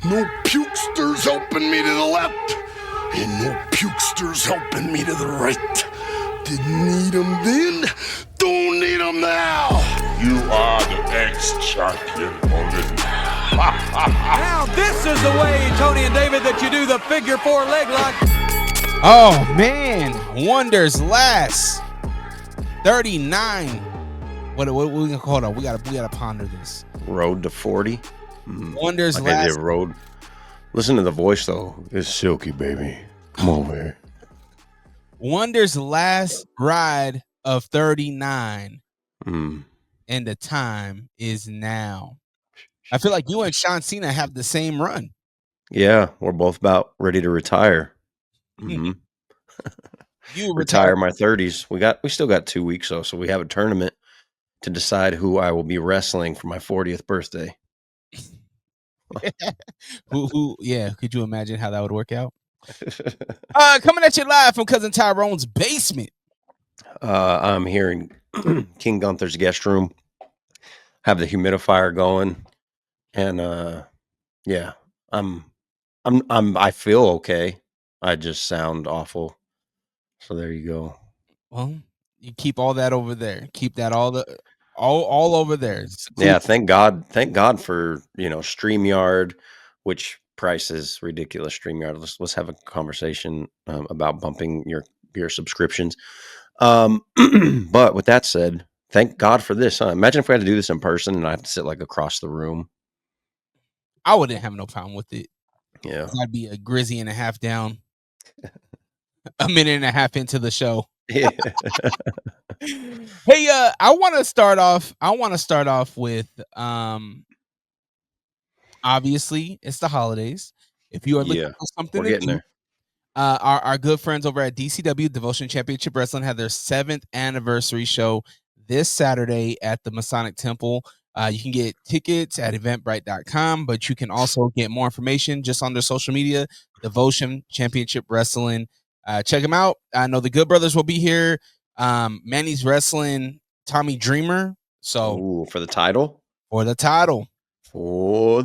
No pukesters helping me to the left, and no pukesters helping me to the right. Didn't need them then, don't need them now. You are the ex-champion, Mullen. Now this is the way, Tony and David, that you do the figure four leg lock. Oh man, wonders last 39. What we gonna hold on? We gotta ponder this. Road to 40. Wonders Okay, last. the road. Listen to the voice though. It's silky, baby. Come over here. Wonder's last ride of 39, Mm. and the time is now. I feel like you and John Cena have the same run. Yeah, we're both about ready to retire. Mm-hmm. You retire my 30s. We still got 2 weeks though, so we have a tournament to decide who I will be wrestling for my 40th birthday. who? Yeah, could you imagine how that would work out? Coming at you live from Cousin Tyrone's basement. I'm here in King Gunther's guest room. Have the humidifier going, and yeah, I feel okay. I just sound awful. So there you go. Well, you keep all that over there. Keep that all over there. Yeah, thank God for StreamYard, which price is ridiculous. StreamYard. Let's have a conversation about bumping your subscriptions. But with that said, thank God for this. Imagine if we had to do this in person and I have to sit like across the room. I wouldn't have no problem with it. Yeah, I'd be a grizzy and a half down, a minute and a half into the show. Yeah. Hey, I want to start off with obviously it's the holidays. If you are looking for something we're getting there. Our good friends over at DCW Devotion Championship Wrestling had their 7th anniversary show this Saturday at the Masonic Temple. You can get tickets at eventbrite.com, but you can also get more information just on their social media, Devotion Championship Wrestling. Check them out. I know the Good Brothers will be here. Manny's wrestling Tommy Dreamer. So for the title? For the title. So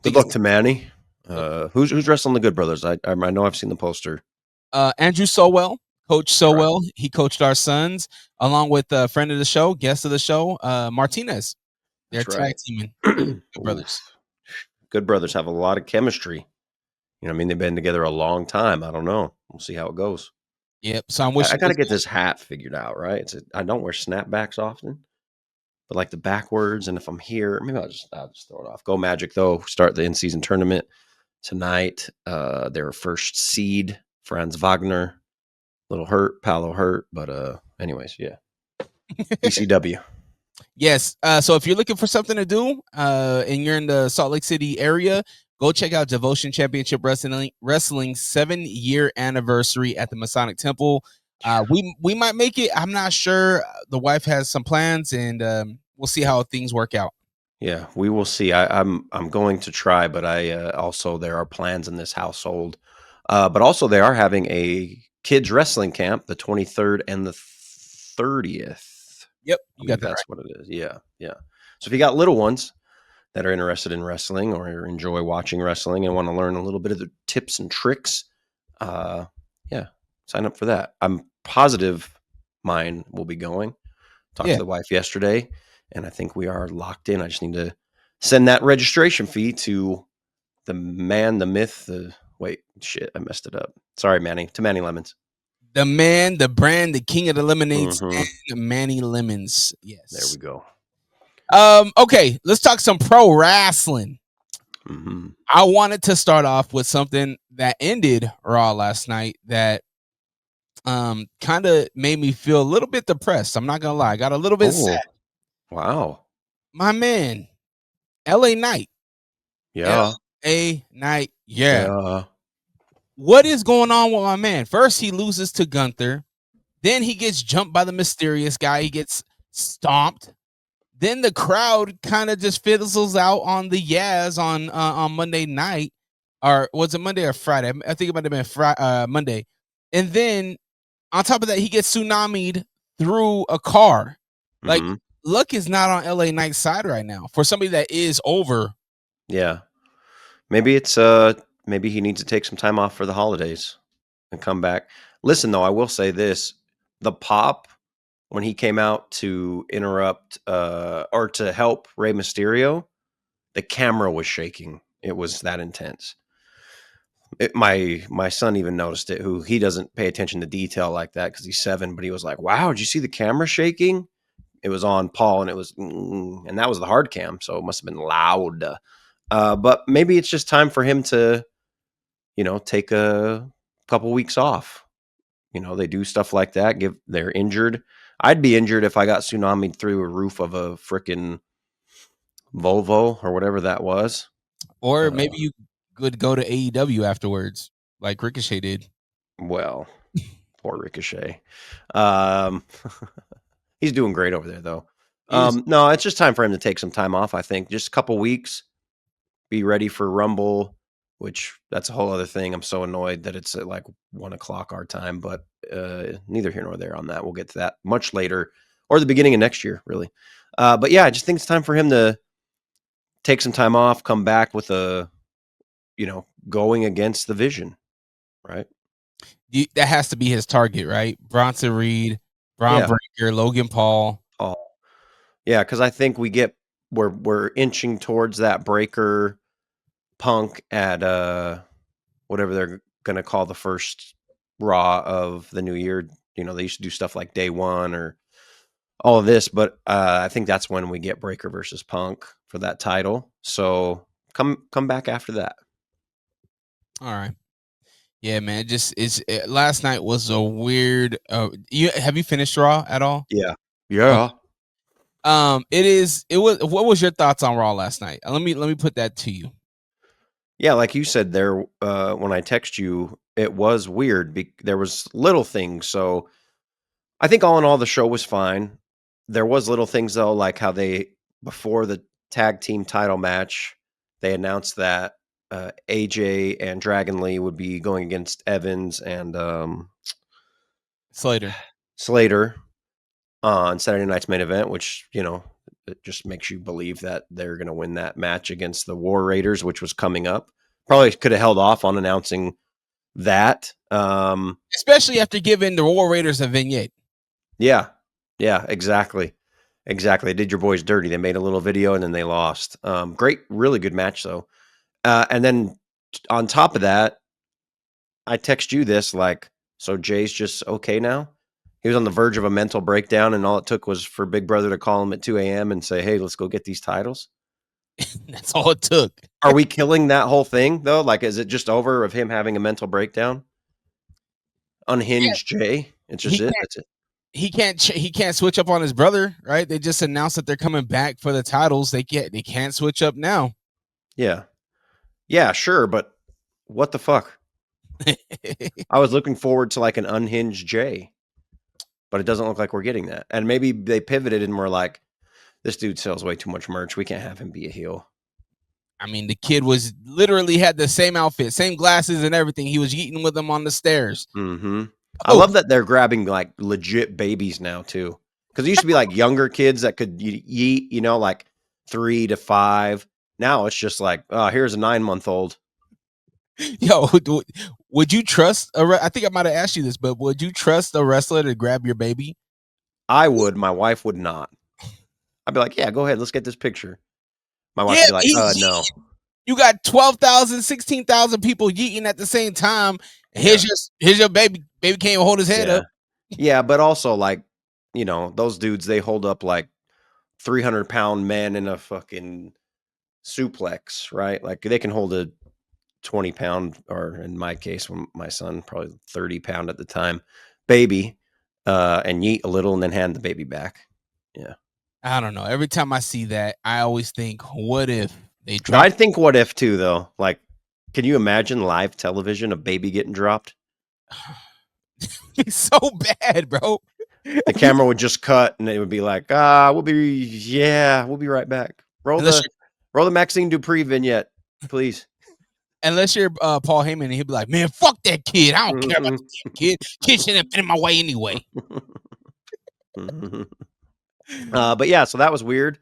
good luck to Manny. Who's wrestling the Good Brothers? I know I've seen the poster. Andrew Sowell, Coach Sowell. Right. He coached our sons along with a friend of the show, guest of the show, Martinez. They're tag teaming. Good Brothers. Good Brothers have a lot of chemistry. You know what I mean? They've been together a long time. I don't know. We'll see how it goes. Yep. So I'm wishing I got to get this hat figured out, right? I don't wear snapbacks often, but like the backwards. And if I'm here, maybe I'll just throw it off. Go Magic though. Start the in-season tournament tonight. Their first seed, Franz Wagner, little hurt, Paolo hurt, but anyways, yeah. DCW. Yes. So if you're looking for something to do, and you're in the Salt Lake City area, go check out Devotion Championship Wrestling 7-year anniversary at the Masonic Temple. We might make it. I'm not sure. The wife has some plans, and we'll see how things work out. Yeah, we will see. I'm going to try, but I also there are plans in this household. But also they are having a kids wrestling camp the 23rd and the 30th. Yep, you got that. That's right. What it is. Yeah. So if you got little ones that are interested in wrestling or enjoy watching wrestling and want to learn a little bit of the tips and tricks, sign up for that. I'm positive mine will be going. Talked to the wife yesterday, and I think we are locked in. I just need to send that registration fee to the man, the myth, I messed it up. Sorry, Manny. To Manny Lemons. The man, the brand, the king of the lemonades, and Manny Lemons. Yes. There we go. Okay, let's talk some pro wrestling. I wanted to start off with something that ended Raw last night that kind of made me feel a little bit depressed. I'm not gonna lie, I got a little bit sad. Wow, my man, LA Knight. Yeah, LA Knight. Yeah. What is going on with my man? First, he loses to Gunther. Then he gets jumped by the mysterious guy. He gets stomped. Then the crowd kind of just fizzles out on the Yaz on Monday night. Or was it Monday or Friday? I think it might have been Monday. And then on top of that, he gets tsunami'd through a car. Like, luck is not on LA Knight's side right now for somebody that is over. Yeah. Maybe it's maybe he needs to take some time off for the holidays and come back. Listen, though, I will say this: the pop when he came out to interrupt or to help Rey Mysterio, the camera was shaking. It was that intense. My son even noticed it. Who he doesn't pay attention to detail like that because he's 7, but he was like, "Wow, did you see the camera shaking?" It was on Paul, and it was, and that was the hard cam, so it must have been loud. But maybe it's just time for him to, take a couple weeks off. They do stuff like that. They're injured. I'd be injured if I got tsunamied through a roof of a freaking Volvo or whatever that was. Or maybe you could go to AEW afterwards, like Ricochet did. Well, poor Ricochet. He's doing great over there, though. No, it's just time for him to take some time off, I think. Just a couple weeks. Be ready for Rumble, which that's a whole other thing. I'm so annoyed that it's at like 1:00 our time, but neither here nor there on that. We'll get to that much later or the beginning of next year, really. But yeah, I just think it's time for him to take some time off, come back with going against the Vision, right? That has to be his target, right? Bronson Reed, Braun Breaker, Logan Paul. Oh, yeah, because I think we're inching towards that Breaker Punk at whatever they're gonna call the first Raw of the new year. They used to do stuff like Day One or all of this, but I think that's when we get Breaker versus Punk for that title. So come back after that. All right. Yeah, man. Last night was a weird. Have you finished Raw at all? Yeah. What was your thoughts on Raw last night? Let me put that to you. Yeah, like you said there, when I text you, it was weird. There was little things. So I think all in all, the show was fine. There was little things though, like how before the tag team title match, they announced that AJ and Dragon Lee would be going against Evans and Slater on Saturday night's main event, which it just makes you believe that they're going to win that match against the War Raiders, which was coming up. Probably could have held off on announcing that, especially after giving the War Raiders a vignette. Yeah, exactly. They did your boys dirty. They made a little video and then they lost. Great, really good match though. And then on top of that, I text you this so Jay's just okay now. He was on the verge of a mental breakdown, and all it took was for Big Brother to call him at 2 a.m. and say, "Hey, let's go get these titles." That's all it took. Are we killing that whole thing though? Is it just over of him having a mental breakdown? Unhinged Jay. It's just it. That's it. He can't switch up on his brother, right? They just announced that they're coming back for the titles. They can't switch up now. Yeah, sure, but what the fuck? I was looking forward to an unhinged Jay, but it doesn't look like we're getting that. And maybe they pivoted and were like, this dude sells way too much merch. We can't have him be a heel. I mean, the kid literally had the same outfit, same glasses and everything. He was eating with them on the stairs. Mm-hmm. I love that they're grabbing legit babies now too. Because it used to be younger kids that could yeet, 3 to 5. Now it's just here's a 9-month-old. Yo, would you trust I think I might have asked you this, but would you trust a wrestler to grab your baby? I would. My wife would not. I'd be like, yeah, go ahead. Let's get this picture. My wife would be like, no. You got 12,000, 16,000 people yeeting at the same time. Here's your baby. Baby can't even hold his head up. Yeah, but also those dudes, they hold up 300-pound men in a fucking suplex, right? They can hold a 20-pound, or in my case, when my son, probably 30-pound at the time, baby, and yeet a little and then hand the baby back. Yeah. I don't know. Every time I see that, I always think, what if they drop? I think what if too, though. Can you imagine live television, a baby getting dropped? It's so bad, bro. The camera would just cut and it would be like, we'll be right back. Roll the Maxine Dupree vignette, please. Unless you're Paul Heyman, and he'll be like, man, fuck that kid. I don't care about the damn kid. Kid shouldn't fit in my way anyway. But yeah, so that was weird.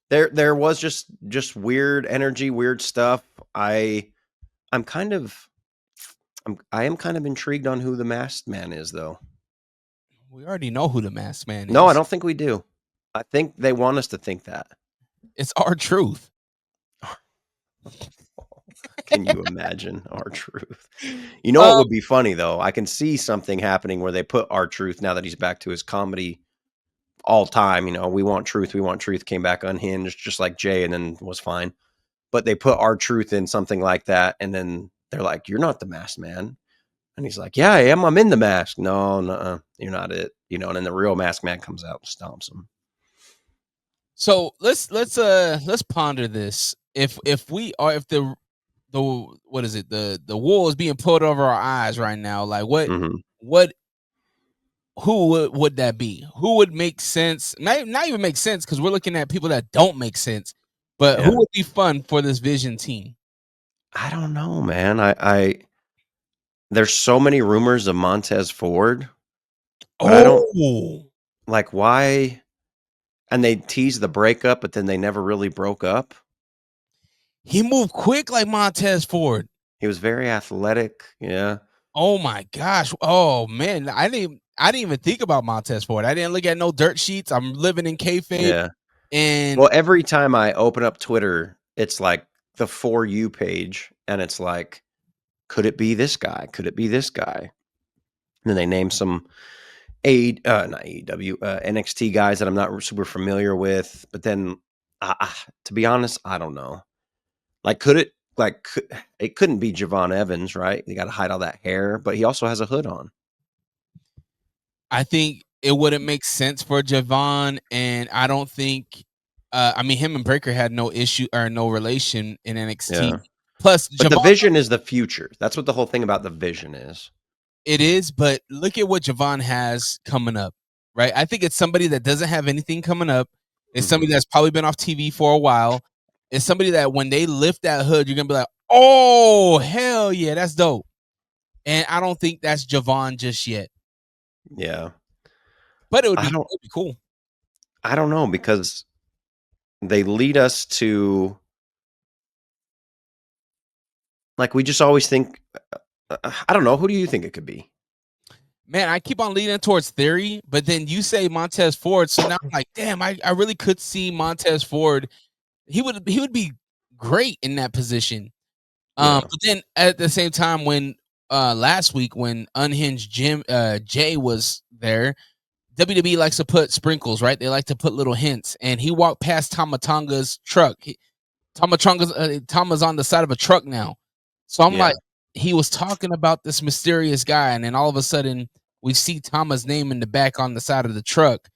There was just weird energy, weird stuff. I'm kind of I am kind of intrigued on who the masked man is, though. We already know who the masked man No, I is. don't think we do. I think they want us to think that. It's R-Truth. Can you imagine R-Truth? You know what would be funny, though? I can see something happening where they put R-Truth now that he's back to his comedy all time. You know, we want truth, came back unhinged, just like Jay, and then was fine. But they put R-Truth in something like that, and then they're like, "You're not the masked man." And he's like, "Yeah, I am. I'm in the mask." No, you're not it. You know, and then the real masked man comes out and stomps him. So let's ponder this. If the what is it, the wool is being pulled over our eyes right now, like what who would that be? Who would make sense? Not even make sense, because we're looking at people that don't make sense. But who would be fun for this Vision team? I don't know, man. I there's so many rumors of Montez Ford, but I don't like why. And they teased the breakup, but then they never really broke up. He moved quick like Montez Ford. He was very athletic. Yeah. Oh my gosh. Oh man, I didn't even think about Montez Ford. I didn't look at no dirt sheets. I'm living in kayfabe. Yeah. And well, every time I open up Twitter, it's like the For You page, and it's like, could it be this guy? Could it be this guy? And then they name some not AEW, NXT guys that I'm not super familiar with. But then, to be honest, I don't know. Like, it couldn't be Javon Evans, right? You got to hide all that hair, but he also has a hood on. I think it wouldn't make sense for Javon, and I don't think. I mean, him and Breaker had no issue or no relation in NXT. Yeah. Plus, but Javon, the Vision is the future. That's what the whole thing about the Vision is. It is, but look at what Javon has coming up, right? I think it's somebody that doesn't have anything coming up. It's somebody that's probably been off TV for a while. It's somebody that when they lift that hood, you're gonna be like, "Oh, hell yeah, that's dope." And I don't think that's Javon just yet. Yeah, but it would be cool. I don't know, because they lead us to, like, we just always think. I don't know. Who do you think it could be? Man, I keep on leaning towards Theory, but then you say Montez Ford, so now I'm like, damn, I really could see Montez Ford. He would be great in that position. But then at the same time, when last week when Unhinged Jay was there, WWE likes to put sprinkles, right? They like to put little hints, and he walked past Tamatonga's truck. Tama's on the side of a truck now, so I'm like, he was talking about this mysterious guy, and then all of a sudden we see Tama's name in the back on the side of the truck.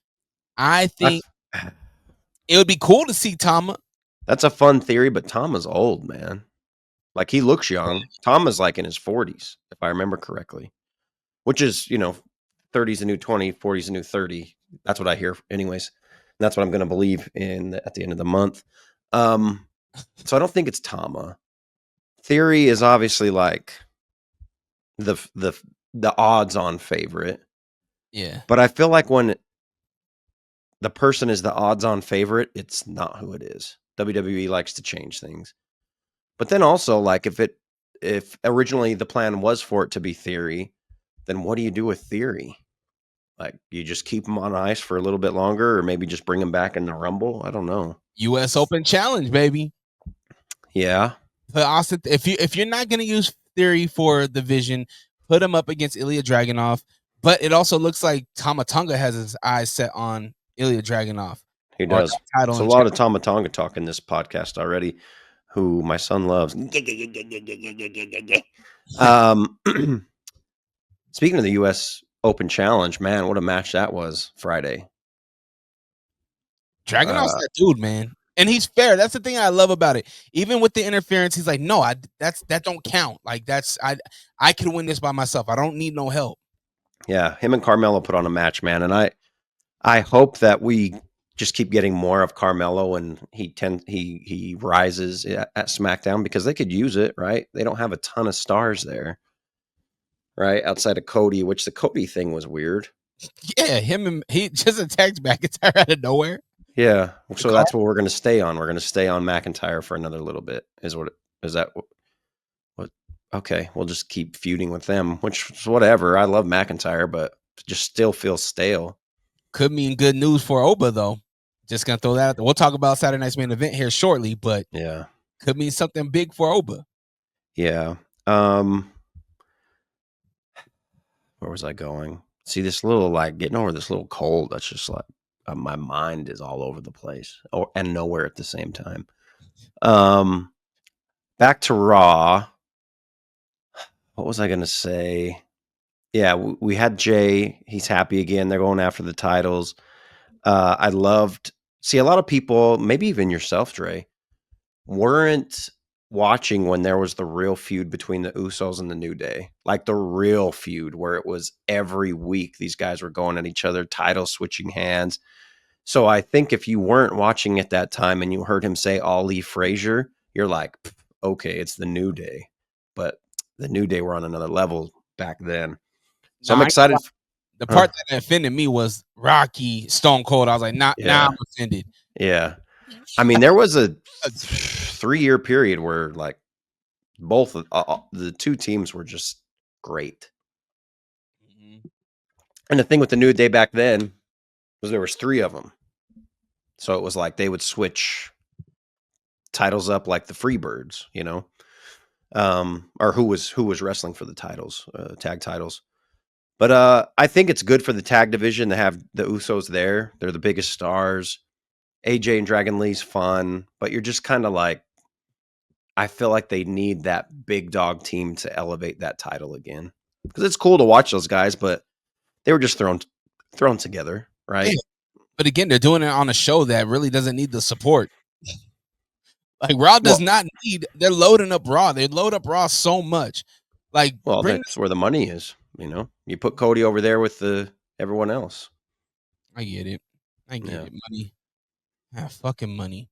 I think it would be cool to see Tama. That's a fun theory, but Tama's old, man. Like, he looks young. Tama's like in his 40s, if I remember correctly, which is, 30's a new 20, 40's a new 30. That's what I hear anyways. And that's what I'm going to believe in at the end of the month. So I don't think it's Tama. Theory is obviously like the odds-on favorite. Yeah. But I feel like when the person is the odds-on favorite, it's not who it is. WWE likes to change things. But then also, like, if originally the plan was for it to be Theory, then what do you do with Theory? Like, you just keep him on ice for a little bit longer, or maybe just bring him back in the Rumble? I don't know. US Open Challenge, baby. Yeah. But Austin, if you're not going to use Theory for the Vision, put him up against Ilya Dragunov. But it also looks like Tamatonga has his eyes set on Ilya Dragunov. He does. There's a lot of Tamatonga talk in this podcast already, who my son loves. Speaking of the U.S. Open Challenge, man, what a match that was Friday. Dragunov's that dude, man. And he's fair. That's the thing I love about it. Even with the interference, he's like, no, that don't count. Like, I can win this by myself. I don't need no help. Yeah, him and Carmelo put on a match, man. And I hope that we just keep getting more of Carmelo, and he rises at SmackDown, because they could use it, right? They don't have a ton of stars there, right? Outside of Cody, which the Cody thing was weird. Yeah, he just attacked McIntyre out of nowhere. Yeah, so that's what we're going to stay on. We're going to stay on McIntyre for another little bit, is what Is that what? Okay, we'll just keep feuding with them, which is whatever. I love McIntyre, but just still feels stale. Could mean good news for Oba, though. Just gonna throw that out there. We'll talk about Saturday night's main event here shortly, but Yeah, could mean something big for Oba. yeah. Where was I going? See this little like getting over this little cold. That's just like my mind is all over the place, and nowhere at the same time. Back to Raw. What was I gonna say? Yeah, we had Jay. He's happy again. They're going after the titles. I loved. See, a lot of people, maybe even yourself, Dre, weren't watching when there was the real feud between the Usos and the New Day. Like the real feud where it was every week these guys were going at each other, title switching hands. So I think if you weren't watching at that time and you heard him say Ali Frazier, you're like, okay, it's the New Day. But the New Day were on another level back then. So Nah, I'm excited. the part that offended me was Rocky Stone Cold. I was like, nah, Yeah. I'm offended. Yeah. I mean, there was a 3-year period where like both of the two teams were just great. Mm-hmm. And the thing with the New Day back then was there was 3 of them. So it was like they would switch titles up like the Freebirds, you know, or who was wrestling for the titles, tag titles. But I think it's good for the tag division to have the Usos there. They're the biggest stars. AJ and Dragon Lee's fun, but you're just kind of like, I feel like they need that big dog team to elevate that title again. Because it's cool to watch those guys, but they were just thrown together, right? Yeah. But again, they're doing it on a show that really doesn't need the support. Like Raw does not need. They're loading up Raw. They load up Raw so much. Like, that's where the money is. You know, you put Cody over there with everyone else. I get it. I get it. Money. Fucking money.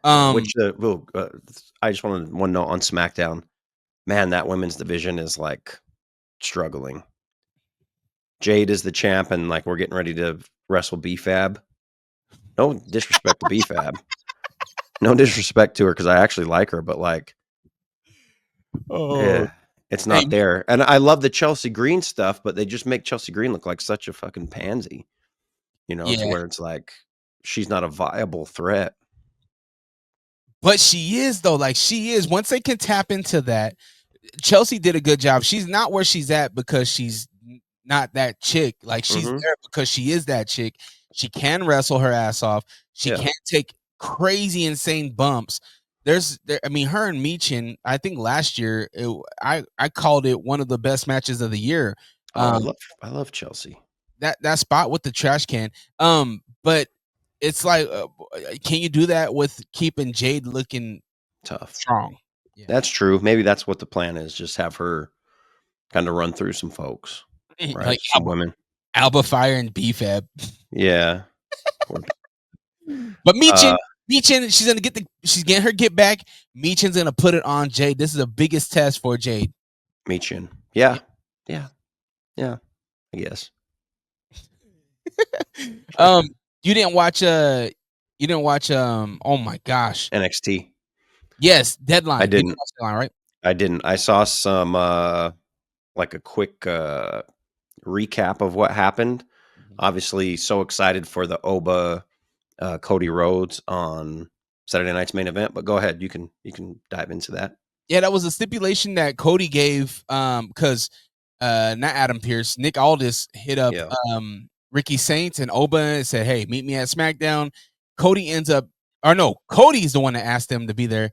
Which I just wanted one note on SmackDown. Man, that women's division is like struggling. Jade is the champ, and like we're getting ready to wrestle B-Fab. No disrespect to B-Fab. No disrespect to her because I actually like her, but like, yeah, it's not there. And I love the Chelsea Green stuff, but they just make Chelsea Green look like such a fucking pansy, you know, to where it's like she's not a viable threat. But she is though. Like she is. Once they can tap into that, Chelsea did a good job. She's not where she's at because she's not that chick. Like she's there because she is that chick. She can wrestle her ass off. She can't take crazy, insane bumps. I mean, her and Michin, I think last year, I called it one of the best matches of the year. I love Chelsea. That spot with the trash can. But it's like, can you do that with keeping Jade looking tough, strong? Yeah. That's true. Maybe that's what the plan is. Just have her kind of run through some folks, right? Like some women, Alba Fire and B-Fab. Yeah. But Michin, she's getting her get back. Michin's gonna put it on Jade. This is the biggest test for Jade. Michin. Yeah. I guess. You didn't watch oh my gosh. NXT. Yes, Deadline. I didn't. You watch Deadline, right? I didn't. I saw some like a quick recap of what happened. Obviously, so excited for the Oba Cody Rhodes on Saturday night's main event. But go ahead, you can dive into that. Yeah, that was a stipulation that Cody gave because not Adam Pearce, Nick Aldis hit up Ricky Saints and Oba and said, "Hey, meet me at SmackDown." Cody Cody's the one that asked them to be there.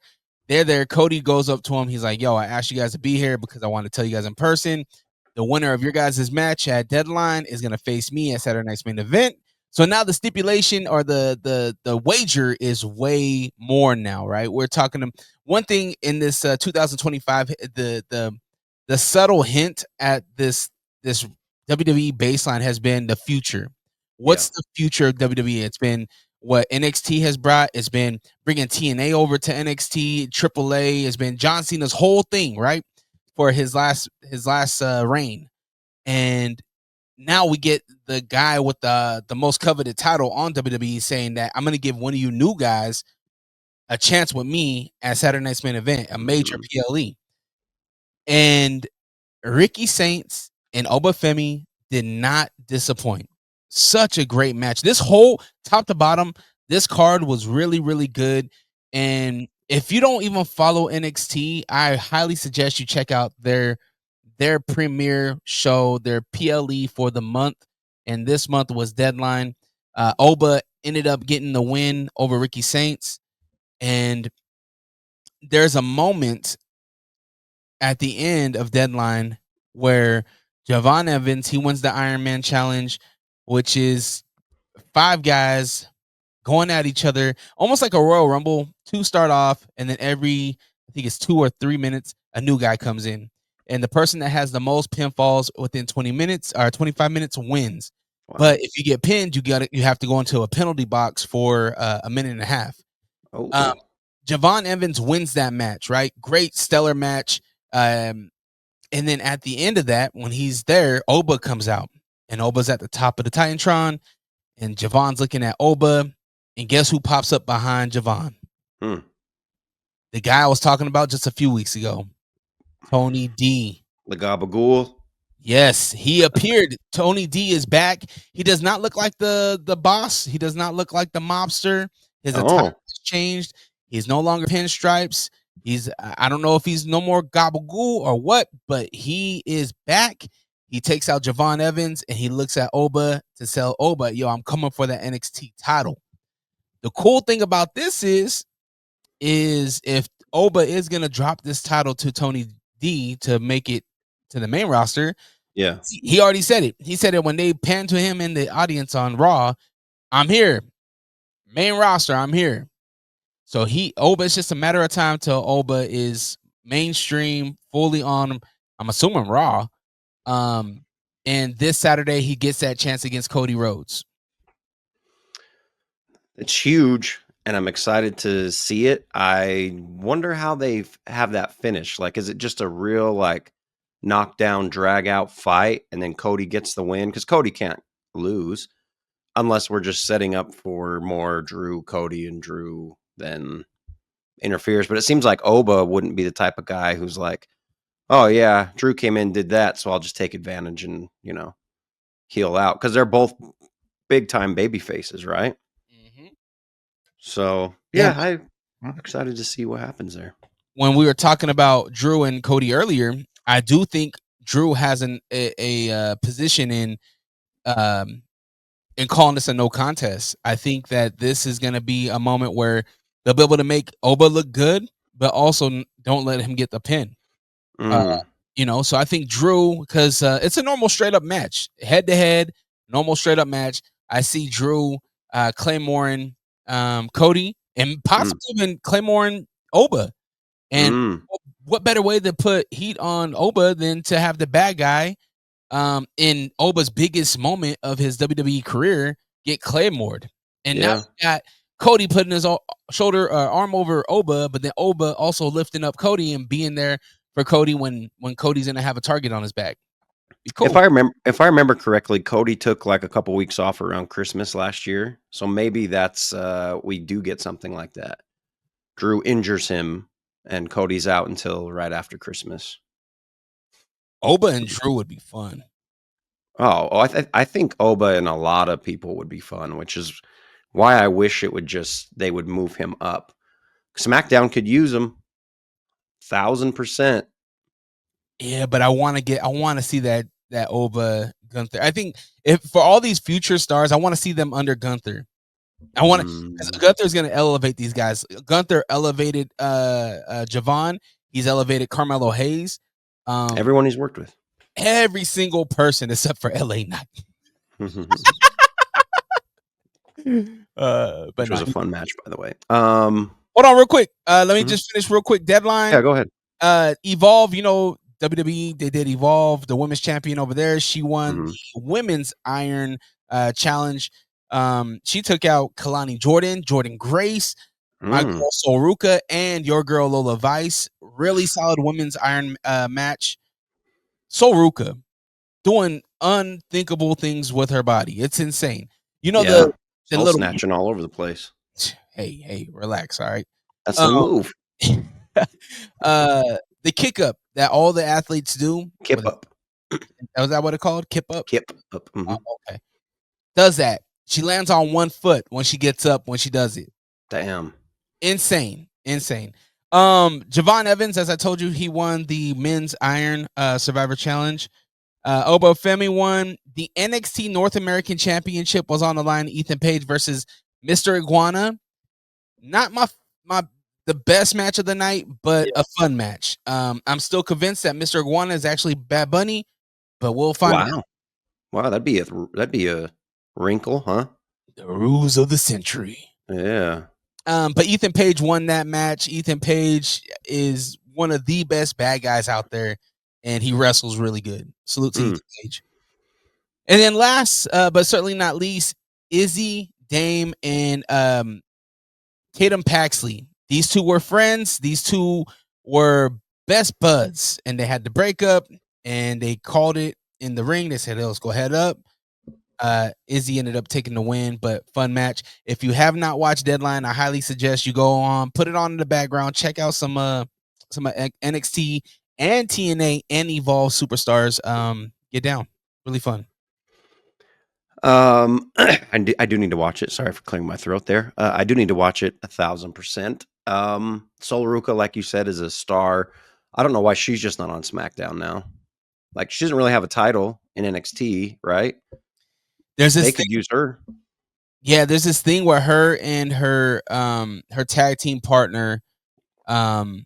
They're there. Cody goes up to him. He's like, "Yo, I asked you guys to be here because I want to tell you guys in person. The winner of your guys' match at Deadline is going to face me at Saturday night's main event." So now the stipulation or the wager is way more now, right? We're talking one thing in this 2025, the subtle hint at this WWE baseline has been the future. What's the future of WWE? It's been what NXT has brought. It's been bringing TNA over to NXT. AAA has been John Cena's whole thing, right? For his last reign. And now we get the guy with the most coveted title on WWE saying that I'm going to give one of you new guys a chance with me at Saturday Night's Main Event, a major PLE. And Ricky Saints and Obafemi did not disappoint. Such a great match. This whole top to bottom, this card was really, really good. And if you don't even follow NXT, I highly suggest you check out their premiere show, their PLE for the month. And this month was Deadline. Oba ended up getting the win over Ricky Saints. And there's a moment at the end of Deadline where Javon Evans, he wins the Iron Man challenge, which is 5 guys going at each other, almost like a Royal Rumble. 2 start off, and then every, I think it's 2 or 3 minutes, a new guy comes in. And the person that has the most pinfalls within 20 minutes or 25 minutes wins. Wow. But if you get pinned, you have to go into a penalty box for a minute and a half. Javon Evans wins that match, right? Great, stellar match. And then at the end of that, when he's there, Oba comes out, and Oba's at the top of the Titantron, and Javon's looking at Oba, and guess who pops up behind Javon? The guy I was talking about just a few weeks ago, Tony D. The Gabagool. Yes, he appeared. Tony D is back. He does not look like the boss. He does not look like the mobster. His attire has changed. He's no longer pinstripes. I don't know if he's no more Gabagool or what, but he is back. He takes out Javon Evans, and he looks at Oba to tell Oba, yo, I'm coming for that NXT title. The cool thing about this is if Oba is going to drop this title to Tony D to make it to the main roster, he already said it. He said it when they panned to him in the audience on Raw, I'm here. Main roster, I'm here. So Oba, it's just a matter of time till Oba is mainstream, fully on, I'm assuming Raw. And this Saturday he gets that chance against Cody Rhodes. It's huge, and I'm excited to see it. I wonder how they have that finish. Like, is it just a real like knockdown, drag out fight, and then Cody gets the win? Because Cody can't lose unless we're just setting up for more Cody, and Drew then interferes. But it seems like Oba wouldn't be the type of guy who's like, oh yeah, Drew came in, did that, so I'll just take advantage and, heel out. Because they're both big time baby faces, right? Mm-hmm. So I'm excited to see what happens there. When we were talking about Drew and Cody earlier, I do think Drew has a position in calling this a no contest. I think that this is going to be a moment where they'll be able to make Oba look good, but also don't let him get the pin. So I think Drew, because it's a normal straight up match, head to head, normal straight up match. I see Drew Claymoring Cody, and possibly even Claymoring Oba. And what better way to put heat on Oba than to have the bad guy in Oba's biggest moment of his WWE career get Claymored. And now you got Cody putting his arm over Oba, but then Oba also lifting up Cody and being there for Cody when Cody's gonna have a target on his back. Cool. If I remember correctly, Cody took like a couple weeks off around Christmas last year, so maybe that's we do get something like that. Drew injures him, and Cody's out until right after Christmas. Oba and Drew would be fun. I think Oba and a lot of people would be fun, which is why I wish they would move him up. SmackDown could use him 1,000%. Yeah, but I want to see that Oba Gunther. I think if for all these future stars, I want to see them under Gunther. I want to, because Gunther's going to elevate these guys. Gunther elevated Javon. He's elevated Carmelo Hayes. Everyone he's worked with. Every single person except for LA Knight. Which was a fun match, by the way. Hold on real quick. Let me just finish real quick. Deadline. Yeah, go ahead. Evolve, WWE, they did Evolve, the women's champion over there. She won the women's Iron Challenge. She took out Kalani Jordan Grace, my girl Soruka, and your girl Lola Vice. Really solid women's Iron match. Soruka doing unthinkable things with her body. It's insane. The little snatching all over the place. Hey, relax, all right. That's the move. The kick up that all the athletes do. Kip up. Was that what it called? Kip up? Kip up. Oh, okay. Does that. She lands on one foot when she gets up when she does it. Damn. Insane. Javon Evans, as I told you, he won the men's Iron Survivor Challenge. Obafemi won the NXT North American Championship. Was on the line. Ethan Page versus Mr. Iguana. Not the best match of the night, but a fun match. I'm still convinced that Mr. Iguana is actually Bad Bunny, but we'll find out. Wow, that'd be a wrinkle, huh? The ruse of the century. Yeah. But Ethan Page won that match. Ethan Page is one of the best bad guys out there, and he wrestles really good. Salute to Ethan Page. And then last, but certainly not least, Izzy, Dame, and Tatum Paxley. These two were friends. These two were best buds, and they had to break up, and they called it in the ring. They said, hey, let's go head up. Izzy ended up taking the win, but fun match. If you have not watched Deadline, I highly suggest you go on, put it on in the background, check out some NXT and TNA and Evolve Superstars. Get down. Really fun. I do need to watch it. Sorry for clearing my throat there. I do need to watch it 1,000%. Sol Ruca, like you said, is a star. I don't know why she's just not on SmackDown now. Like, she doesn't really have a title in NXT, right? They could use her. Yeah, there's this thing where her and her tag team partner, Zarya,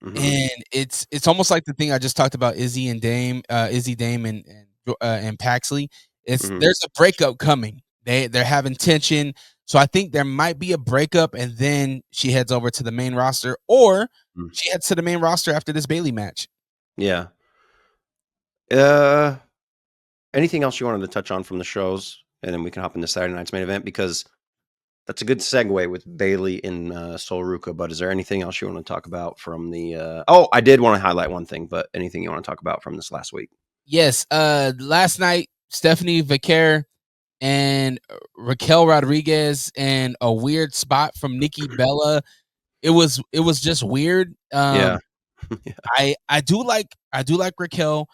and it's almost like the thing I just talked about, Izzy Dame, and Paxley. There's a breakup coming. They're having tension, so I think there might be a breakup, and then she heads over to the main roster, or she heads to the main roster after this Bayley match. Yeah. Anything else you wanted to touch on from the shows, and then we can hop into Saturday night's main event, because that's a good segue with Bayley and Sol Ruca. But is there anything else you want to talk about from the? I did want to highlight one thing, but anything you want to talk about from this last week? Yes. Last night, Stephanie Vaquer and Raquel Rodriguez, and a weird spot from Nikki Bella. It was just weird. Yeah. I do like Raquel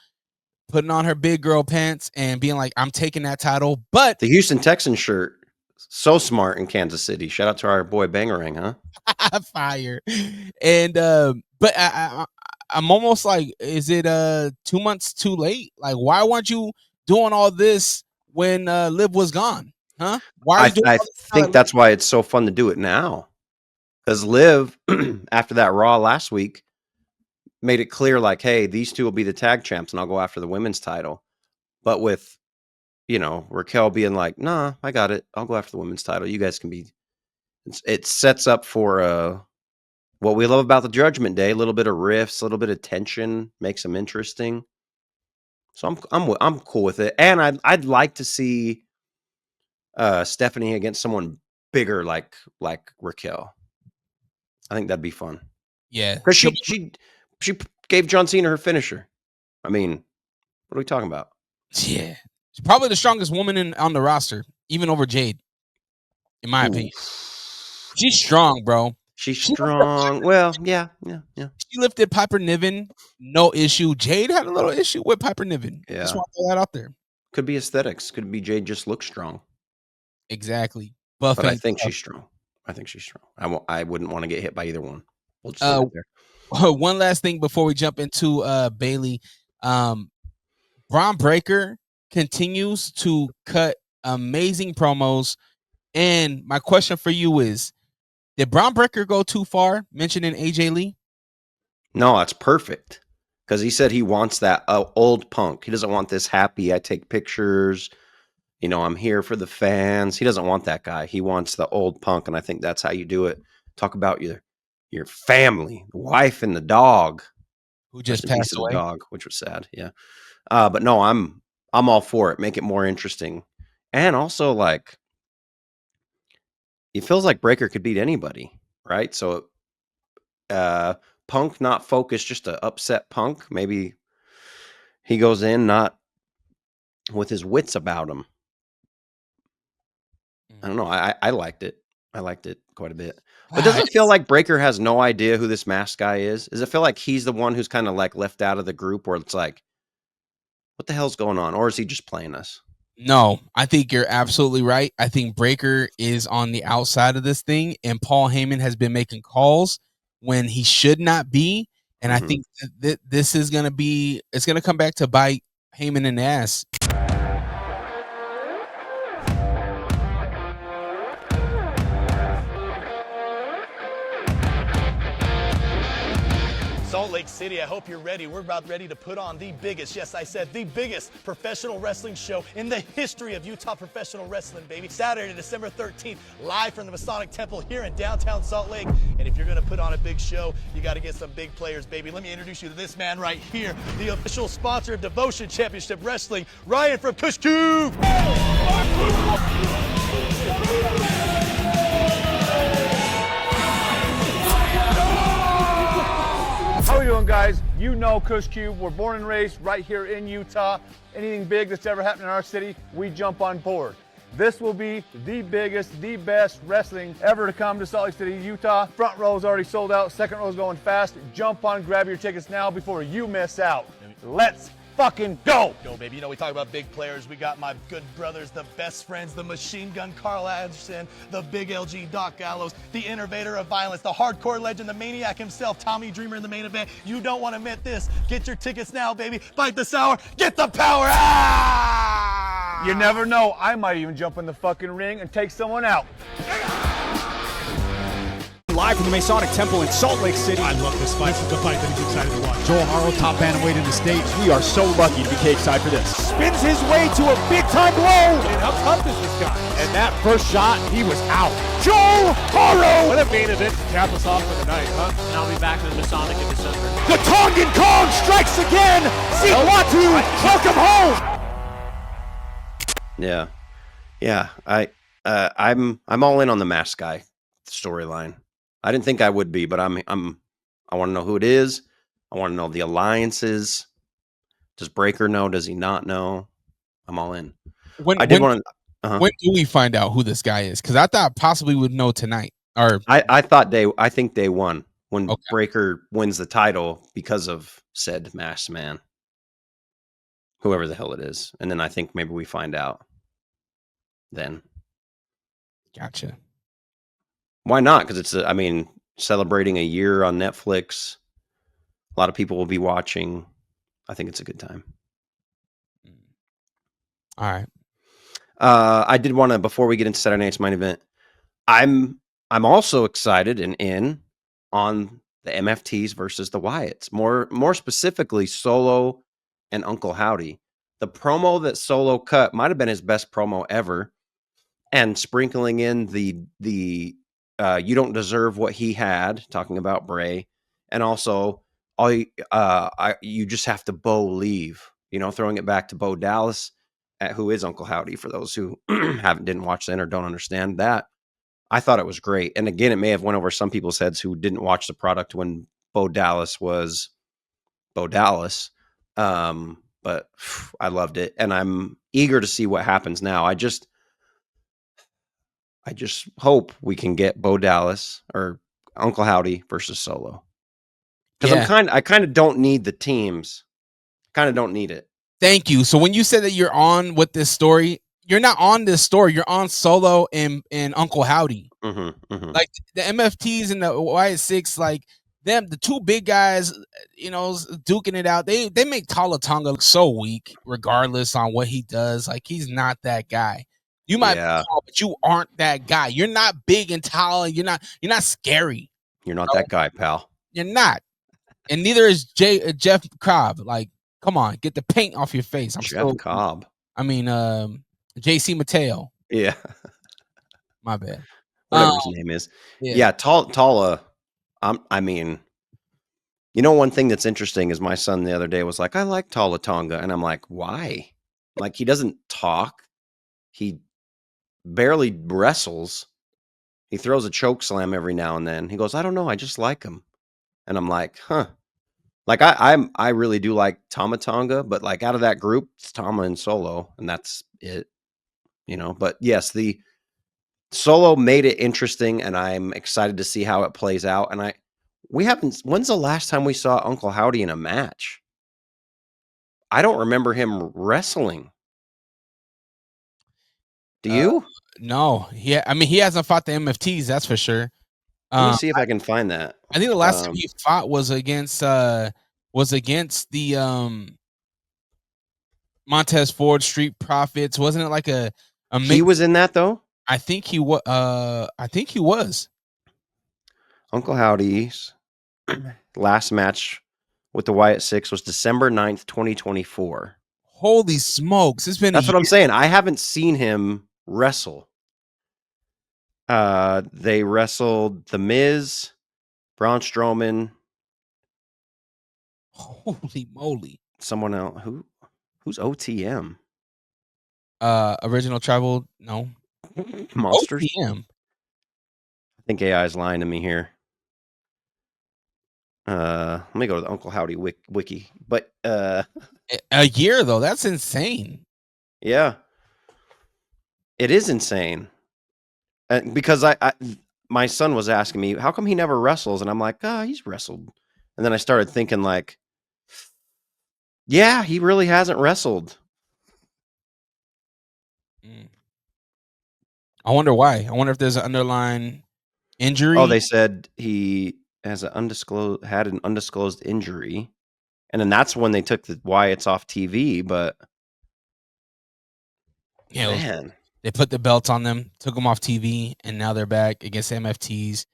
putting on her big girl pants and being like, I'm taking that title. But the Houston Texans shirt, so smart in Kansas City. Shout out to our boy Bangarang, huh? Fire. And but I'm almost like, is it 2 months too late? Like, why weren't you doing all this when Liv was gone? Huh? Why? I think that's why it's so fun to do it now. Because Liv, after that Raw last week, made it clear, like, hey, these two will be the tag champs, and I'll go after the women's title. But with, Raquel being like, nah, I got it. I'll go after the women's title. You guys can be. It sets up for what we love about the Judgment Day: a little bit of riffs, a little bit of tension, makes them interesting. So I'm cool with it, and I'd like to see Stephanie against someone bigger like Raquel. I think that'd be fun. Yeah, because she gave John Cena her finisher. I mean, what are we talking about? Yeah, she's probably the strongest woman on the roster, even over Jade, in my opinion. She's strong, bro. She's strong. Well, yeah. She lifted Piper Niven, no issue. Jade had a little issue with Piper Niven. Yeah. Just want to throw that out there. Could be aesthetics. Could be Jade just looks strong. Exactly. But I think she's strong. I wouldn't want to get hit by either one. We'll just leave it there. One last thing before we jump into Bayley. Braun Breaker continues to cut amazing promos. And my question for you is, did Braun Breaker go too far mentioning AJ Lee? No, that's perfect. Because he said he wants that old Punk. He doesn't want this happy, I take pictures, I'm here for the fans. He doesn't want that guy. He wants the old Punk, and I think that's how you do it. Talk about your family, the wife and the dog. Who just passed away. The dog, which was sad, yeah. But no, I'm all for it. Make it more interesting. And also, like, it feels like Breaker could beat anybody, right? So Punk not focused, just to upset Punk. Maybe he goes in not with his wits about him. I don't know. I liked it. I liked it quite a bit. But does it feel like Breaker has no idea who this masked guy is? Does it feel like he's the one who's kind of like left out of the group, where it's like, what the hell's going on? Or is he just playing us? No, I think you're absolutely right. I think Breaker is on the outside of this thing, and Paul Heyman has been making calls when he should not be. And I think that this is going to be, it's going to come back to bite Heyman in the ass. Salt Lake City, I hope you're ready. We're about ready to put on the biggest, yes, I said the biggest professional wrestling show in the history of Utah professional wrestling, baby. Saturday, December 13th, live from the Masonic Temple here in downtown Salt Lake. And if you're going to put on a big show, you got to get some big players, baby. Let me introduce you to this man right here, the official sponsor of Devotion Championship Wrestling, Ryan from Kush Cube. How we doing, guys? You know Kush Cube. We're born and raised right here in Utah. Anything big that's ever happened in our city, we jump on board. This will be the biggest, the best wrestling ever to come to Salt Lake City, Utah. Front row is already sold out. Second row is going fast. Jump on, grab your tickets now before you miss out. Let's fucking go! Go, baby. You know, we talk about big players. We got my good brothers, the best friends, the machine gun Carl Anderson, the big LG Doc Gallows, the innovator of violence, the hardcore legend, the maniac himself, Tommy Dreamer in the main event. You don't want to miss this. Get your tickets now, baby. Bite the sour. Get the power. Ah! You never know. I might even jump in the fucking ring and take someone out. Live from the Masonic Temple in Salt Lake City. I love this fight. This is the fight that he's excited to watch. Joel Harrow, top bantamweight in the States. We are so lucky to be cage side for this. Spins his way to a big-time blow. And how tough is this guy? And that first shot, he was out. Joel Harrow! What a main event to cap us off for the night, huh? And I'll be back in the Masonic in December. The Tongan Kong strikes again. Siwatu, welcome home. Yeah. I'm all in on the masked guy storyline. I didn't think I would be, but I want to know who it is. I want to know the alliances. Does Breaker know? Does he not know? I'm all in. When do we find out who this guy is? Because I thought possibly we'd know tonight. Or I think day one when Breaker wins the title because of said masked man, whoever the hell it is, and then I think maybe we find out. Then, gotcha. Why not? Because it's celebrating a year on Netflix. A lot of people will be watching. I think it's a good time. All right. I did want to, before we get into Saturday night's main event, I'm also excited and in on the MFTs versus the Wyatts. More specifically, Solo and Uncle Howdy. The promo that Solo cut might have been his best promo ever, and sprinkling in the you don't deserve what he had, talking about Bray, and also you just have to leave, throwing it back to Bo Dallas, who is Uncle Howdy, for those who didn't watch that or don't understand that. I thought it was great. And again, it may have went over some people's heads who didn't watch the product when Bo Dallas was Bo Dallas. But I loved it, and I'm eager to see what happens now. I just hope we can get Bo Dallas or Uncle Howdy versus Solo. Because I kind of don't need the teams. Kind of don't need it. Thank you. So when you said that you're on with this story, you're not on this story. You're on Solo and Uncle Howdy. Like the MFTs and the Wyatt Six, like them, the two big guys, duking it out. They make Tala Tonga look so weak, regardless on what he does. Like, he's not that guy. You might be tall, but you aren't that guy. You're not big and tall, and you're not scary. You're not that guy, pal. You're not. And neither is Jeff Cobb. Like, come on, get the paint off your face. Jeff Cobb. I mean, JC Mateo. Yeah. My bad. Whatever his name is. Yeah, Tala. One thing that's interesting is my son the other day was like, I like Tala Tonga. And I'm like, why? Like, he doesn't talk. He barely wrestles. He throws a choke slam every now and then. He goes, I don't know. I just like him. And I'm like, huh. Like, I really do like Tama Tonga, but like out of that group, it's Tama and Solo, and that's it. But yes, the Solo made it interesting, and I'm excited to see how it plays out. And we haven't. When's the last time we saw Uncle Howdy in a match? I don't remember him wrestling. Do you? No, I mean he hasn't fought the MFTs, that's for sure. Let me see if I can find that. I think the last time he fought was against the Montez Ford Street Profits. Wasn't it like a he was in that though? I think he was. I think he was. Uncle Howdy's last match with the Wyatt Six was December 9th, 2024. Holy smokes! It's been. That's what I'm saying. I haven't seen him wrestle. They wrestled The Miz, Braun Strowman. Holy moly! Someone else. Who's OTM? Original Tribal. No. Monsters. OTM. I think AI is lying to me here. Let me go to the Uncle Howdy wiki. But a year though, that's insane. Yeah, it is insane. Because my son was asking me, how come he never wrestles? And I'm like, he's wrestled. And then I started thinking like, yeah, he really hasn't wrestled. I wonder why. I wonder if there's an underlying injury. Oh, they said he has had an undisclosed injury. And then that's when they took the Wyatts off TV, but yeah, man. They put the belts on them, took them off TV, and now they're back against MFTs.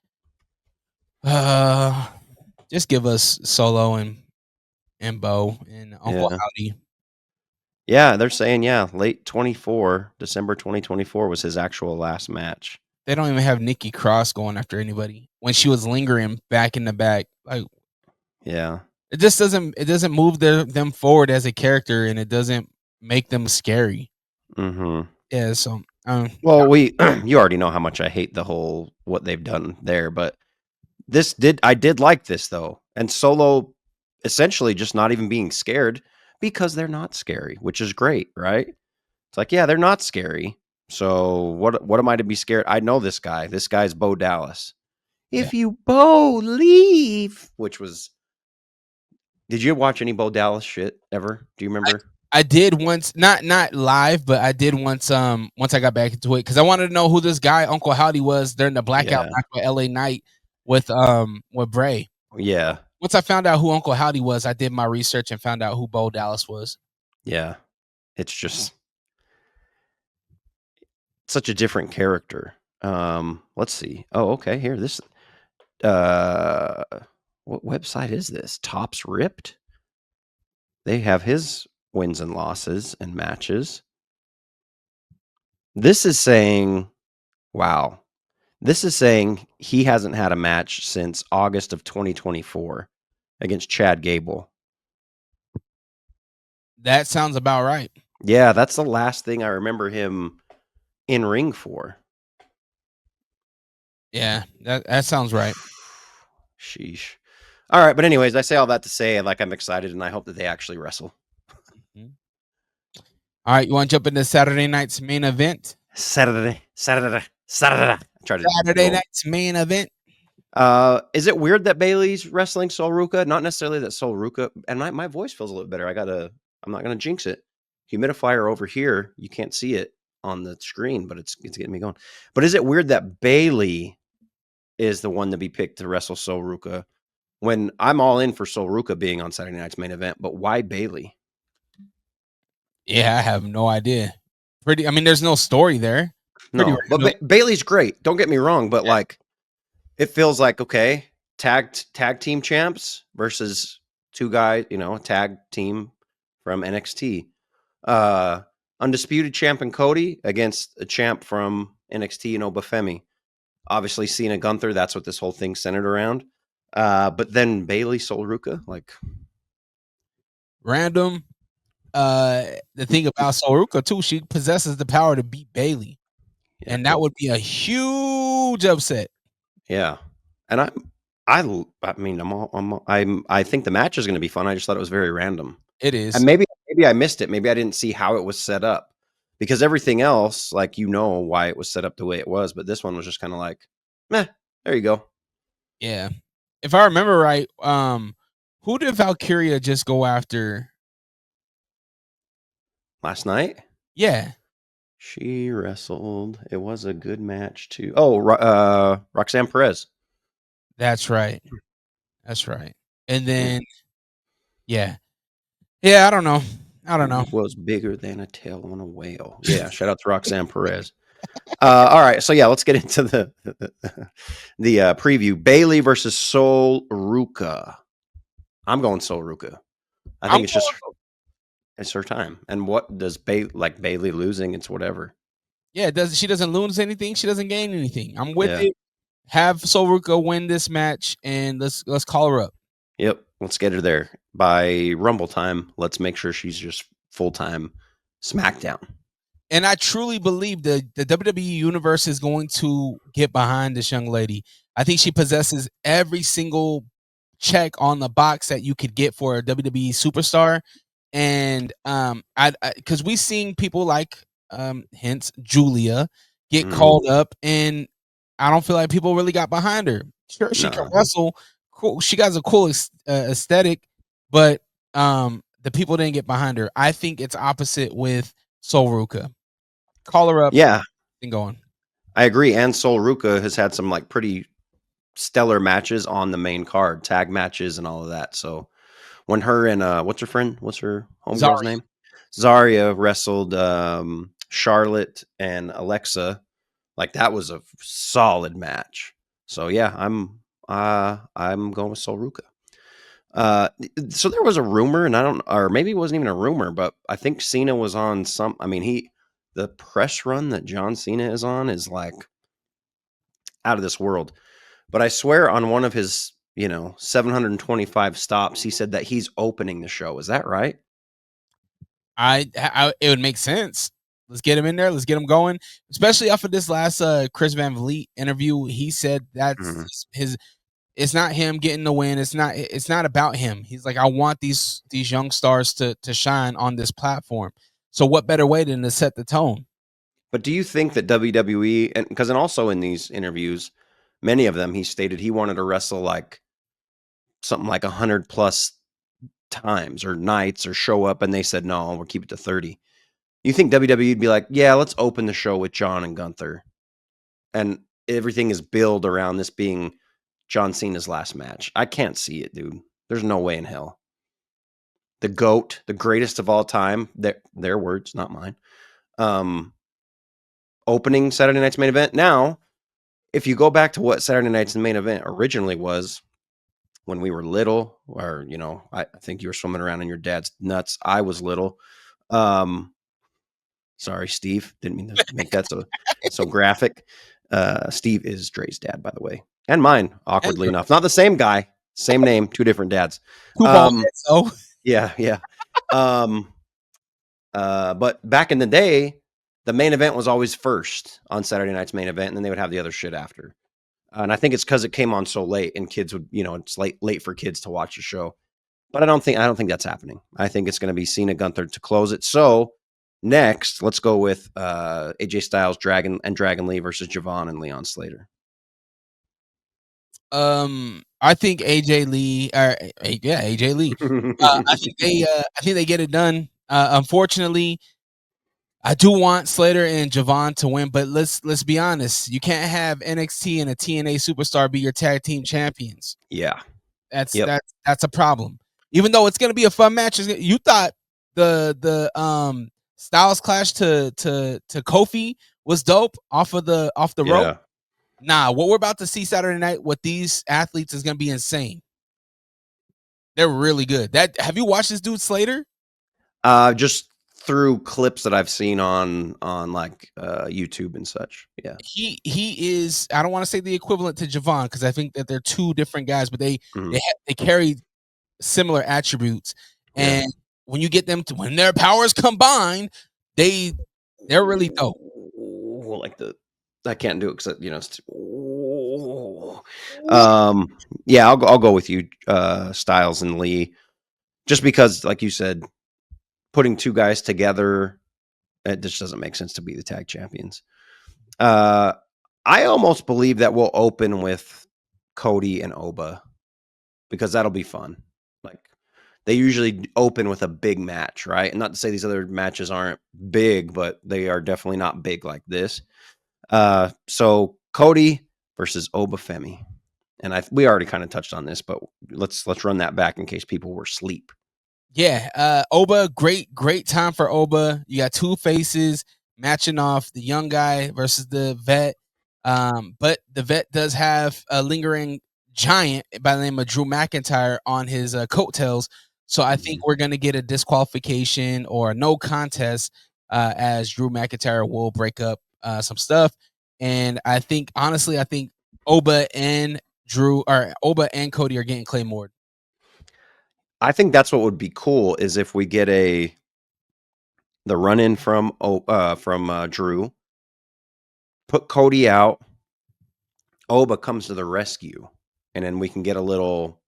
Just give us Solo and Bo and Uncle Howdy. Yeah, they're saying late 24, December 2024 was his actual last match. They don't even have Nikki Cross going after anybody when she was lingering back in the back. Like, yeah, it just doesn't move them forward as a character, and it doesn't make them scary. Mm-hmm. Yeah, so well, you already know how much I hate the whole what they've done there, but I did like this though, and Solo essentially just not even being scared because they're not scary, which is great, right? It's like, yeah, they're not scary. So what am I to be scared? I know this guy. This guy's Bo Dallas. If you believe, which was, did you watch any Bo Dallas shit ever? Do you remember? I did once, not live, but I did once. Once I got back into it because I wanted to know who this guy Uncle Howdy was during the blackout match with LA Knight with Bray. Yeah. Once I found out who Uncle Howdy was, I did my research and found out who Bo Dallas was. Yeah, it's just such a different character. Let's see. Oh, okay. Here, this. What website is this? Tops Ripped. They have his wins and losses and matches. This is saying, wow. This is saying he hasn't had a match since August of 2024 against Chad Gable. That sounds about right. Yeah, that's the last thing I remember him in ring for. Yeah, that sounds right. Sheesh. All right, but anyways, I say all that to say, like, I'm excited and I hope that they actually wrestle. Mm-hmm. All right, you want to jump into Saturday night's main event? Saturday night's main event. Is it weird that Bailey's wrestling Sol Ruca? Not necessarily that Sol Ruca, and my voice feels a little better. I'm not gonna jinx it. Humidifier over here, you can't see it on the screen, but it's getting me going. But is it weird that Bailey is the one to be picked to wrestle Sol Ruca when I'm all in for Sol Ruca being on Saturday night's main event? But why Bailey? Yeah, I have no idea. I mean, there's no story there. No, but Bailey's great. Don't get me wrong, but like, it feels like, okay, tag team champs versus two guys, tag team from NXT. Undisputed champ and Cody against a champ from NXT, Bafemi. Obviously, Cena Gunther, that's what this whole thing's centered around. But then Bailey, Sol Ruca, like random. The thing about Sol Ruca too, she possesses the power to beat Bailey, and that would be a huge upset. Yeah, and I think the match is going to be fun. I just thought it was very random. It is, and maybe I missed it. Maybe I didn't see how it was set up. because everything else, like, why it was set up the way it was, but this one was just kind of like, meh, there you go. Yeah. If I remember right, who did Valkyria just go after last night? Yeah. She wrestled. It was a good match too. Oh, Roxanne Perez. That's right. That's right. And then, yeah. I don't know. It was bigger than a tail on a whale. Yeah, shout out to Roxanne Perez. All right, so let's get into the preview. Bailey versus Sol Ruka. I'm going Sol Ruka. I think it's her time. And what does Bailey losing? It's whatever. Yeah, she doesn't lose anything. She doesn't gain anything. I'm with it. Have Sol Ruka win this match, and let's call her up. Yep, let's get her there by Rumble time. Let's make sure she's just full-time SmackDown. And I truly believe the WWE universe is going to get behind this young lady. I think she possesses every single check on the box that you could get for a WWE superstar. And because we've seen people like hence Julia get called up, and I don't feel like people really got behind her. Sure, she can wrestle. Cool. She got a cool aesthetic, but the people didn't get behind her. I think it's opposite with Sol Ruka. Call her up. Yeah. And going. I agree. And Sol Ruka has had some pretty stellar matches on the main card, tag matches and all of that. So when her and what's her homegirl's name? Zarya wrestled Charlotte and Alexa, that was a solid match. So yeah, I'm going with Sol Ruka. So there was a rumor, and or maybe it wasn't even a rumor, but I think Cena was on the press run that John Cena is on is out of this world. But I swear on one of his, 725 stops, he said that he's opening the show. Is that right? It would make sense. Let's get him in there. Let's get him going. Especially off of this last Chris Van Vliet interview. He said that's his. It's not him getting the win. It's not about him. He's like, I want these young stars to shine on this platform. So what better way than to set the tone? But do you think that WWE, and because also in these interviews, many of them, he stated he wanted to wrestle something like 100 plus times or nights or show up, and they said no, we'll keep it to 30. You think WWE would be like, yeah, let's open the show with John and Gunther, and everything is built around this being John Cena's last match? I can't see it, dude. There's no way in hell. The GOAT, the greatest of all time, their words, not mine. Opening Saturday Night's Main Event. Now, if you go back to what Saturday Night's Main Event originally was, when we were little, or I think you were swimming around in your dad's nuts. I was little. Sorry, Steve. Didn't mean to make that so graphic. Steve is Dre's dad, by the way, and mine. Awkwardly enough, not the same guy, same name, two different dads. Yeah. But back in the day, the main event was always first on Saturday Night's Main Event, and then they would have the other shit after. And I think it's because it came on so late, and kids would, it's late for kids to watch the show. But I don't think that's happening. I think it's going to be Cena Gunther to close it. So next, let's go with AJ Styles, Dragon Lee versus Javon and Leon Slater. I think AJ Lee. AJ Lee. I think they get it done. Unfortunately, I do want Slater and Javon to win, but let's be honest. You can't have NXT and a TNA superstar be your tag team champions. Yeah, that's a problem. Even though it's going to be a fun match, you thought the Styles Clash to Kofi was dope off the rope. Nah, what we're about to see Saturday night with these athletes is going to be insane. They're really good. Have you watched this dude Slater? Just through clips that I've seen on YouTube and such. Yeah. He is, I don't want to say the equivalent to Javon because I think that they're two different guys, but they carry similar attributes. And when you get them to, when their powers combine, they're really dope. Well, I can't do it because it's I'll go with you, Styles and Lee, just because, like you said, putting two guys together It just doesn't make sense to be the tag champions. I almost believe that we'll open with Cody and Oba because that'll be fun. Like they usually open with a big match, right? And not to say these other matches aren't big, but they are definitely not big like this. So Cody versus Oba Femi. And we already kind of touched on this, but let's run that back in case people were asleep. Yeah, Oba, great time for Oba. You got two faces matching off, the young guy versus the vet. But the vet does have a lingering giant by the name of Drew McIntyre on his coattails. So I think we're going to get a disqualification or a no contest as Drew McIntyre will break up some stuff. And I think, honestly, Oba and Oba and Cody are getting Claymored. I think that's what would be cool is if we get the run in from Drew, put Cody out, Oba comes to the rescue, and then we can get a little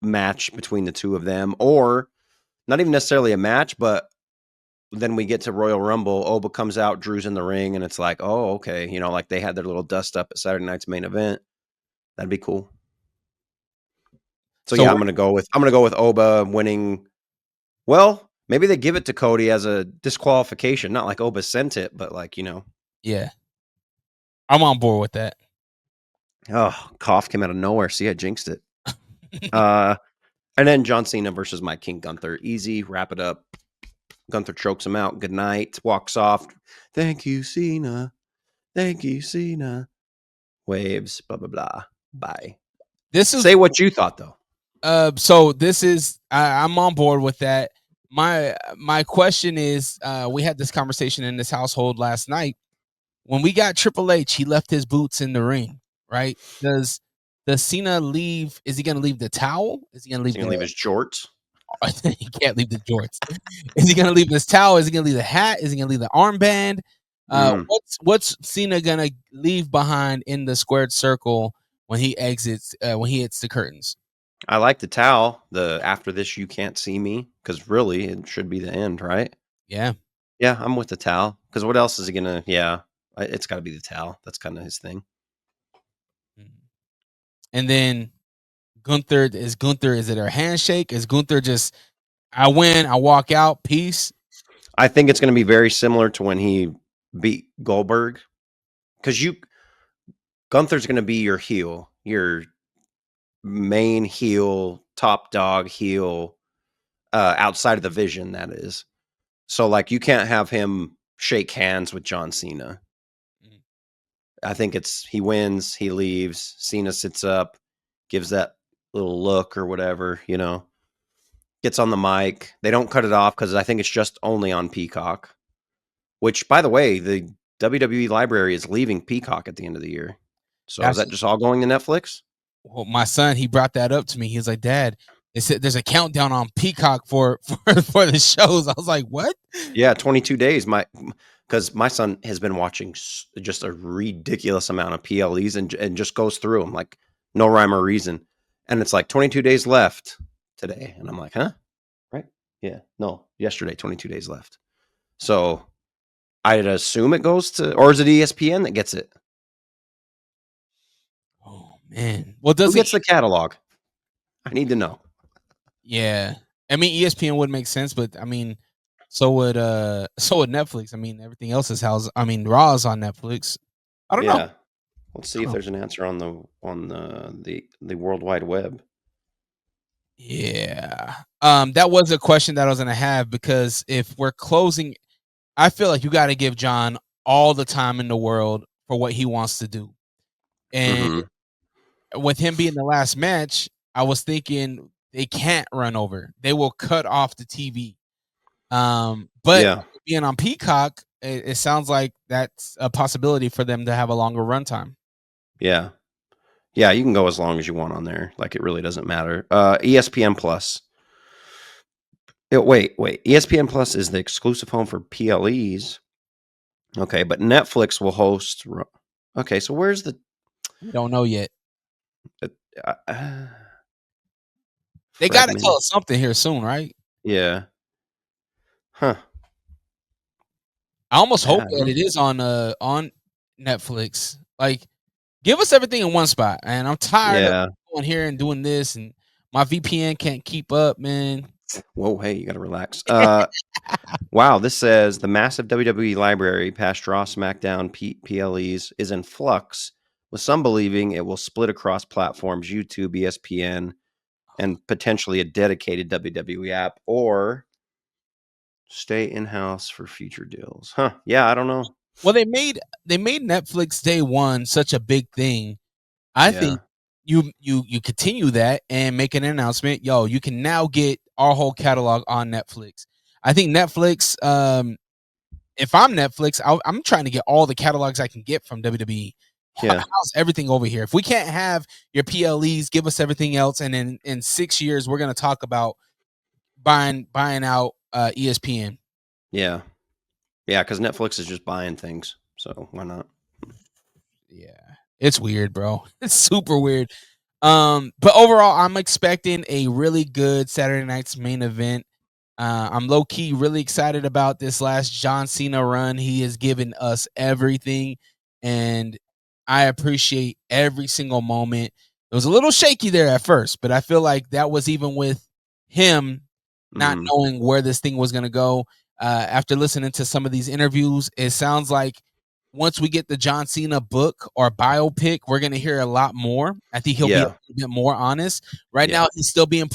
match between the two of them, or not even necessarily a match, but then we get to Royal Rumble, Oba comes out, Drew's in the ring, and it's like, oh, okay, like they had their little dust up at Saturday night's main event. That'd be cool. So yeah, I'm gonna go with Oba winning. Well, maybe they give it to Cody as a disqualification, not like Oba sent it, but like Yeah, I'm on board with that. Oh, cough came out of nowhere. See, I jinxed it. And then John Cena versus my King Gunther. Easy, wrap it up. Gunther chokes him out. Good night. Walks off. Thank you, Cena. Thank you, Cena. Waves. Blah blah blah. Bye. Say what you thought though. So this is I'm on board with that. My question is, we had this conversation in this household last night. When we got Triple H, he left his boots in the ring, right? Does Cena leave? Is he going to leave the towel? Is he going to leave his jorts? He can't leave the jorts. Is he going to leave his towel? Is he going to leave the hat? Is he going to leave the armband? What's Cena going to leave behind in the squared circle when he exits? When he hits the curtains? I like the towel. The after this you can't see me, because really it should be the end, right? Yeah. Yeah, I'm with the towel. Because what else is he gonna? Yeah, it's got to be the towel. That's kind of his thing. And then Gunther, is it a handshake? Is Gunther just, I win, I walk out, peace? I think it's going to be very similar to when he beat Goldberg, because Gunther's going to be your heel, your main heel, top dog heel, outside of the Vision, that is. So like you can't have him shake hands with John Cena. I think he wins, he leaves, Cena sits up, gives that little look or whatever, gets on the mic. They don't cut it off because I think it's just only on Peacock, which, by the way, the WWE library is leaving Peacock at the end of the year. So is that just all going to Netflix? Well, my son, he brought that up to me. He was like, Dad, they said there's a countdown on Peacock for the shows. I was like, what? Yeah, 22 days. Because my son has been watching just a ridiculous amount of PLEs and just goes through them like no rhyme or reason. And it's like 22 days left today. And I'm like, huh? Right? Yeah. No, yesterday, 22 days left. So I'd assume it goes to, or is it ESPN that gets it? Oh, man. Well, who gets the catalog? I need to know. Yeah. I mean, ESPN would make sense, but I mean, so would Netflix. I mean, everything else is housed. I mean, Raw is on Netflix. I don't know. Let's see if there's an answer on the World Wide Web. Yeah. That was a question that I was gonna have, because if we're closing, I feel like you got to give John all the time in the world for what he wants to do. And with him being the last match, I was thinking they can't run over. They will cut off the TV. But being on Peacock, it sounds like that's a possibility for them to have a longer runtime. Yeah. Yeah, you can go as long as you want on there. Like, it really doesn't matter. ESPN Plus. Wait. ESPN Plus is the exclusive home for PLEs. Okay, but Netflix will host. Okay, so where's the? We don't know yet. They got to tell us something here soon, right? Yeah. Huh. I almost hope Yeah. that it is on Netflix. Like, give us everything in one spot. And I'm tired of Yeah. going here and doing this, and my VPN can't keep up, man. Whoa, hey, you got to relax. Wow, this says the massive WWE library past Raw, SmackDown, PLEs is in flux, with some believing it will split across platforms, YouTube, ESPN, and potentially a dedicated WWE app, or stay in-house for future deals. Huh? Yeah, I don't know. Well, they made Netflix day one such a big thing. I think you continue that and make an announcement. Yo, you can now get our whole catalog on Netflix. I think Netflix. If I'm Netflix, I'm trying to get all the catalogs I can get from WWE. Yeah. How's everything over here? If we can't have your PLEs, give us everything else, and in 6 years we're gonna talk about buying out ESPN. Yeah. Yeah, because Netflix is just buying things. So why not? Yeah, it's weird, bro. It's super weird. But overall, I'm expecting a really good Saturday night's main event. I'm low key really excited about this last John Cena run. He has given us everything, and I appreciate every single moment. It was a little shaky there at first, but I feel like that was even with him not knowing where this thing was going to go. After listening to some of these interviews, it sounds like once we get the John Cena book or biopic, we're going to hear a lot more. I think he'll be a little bit more honest. Right now, he's still being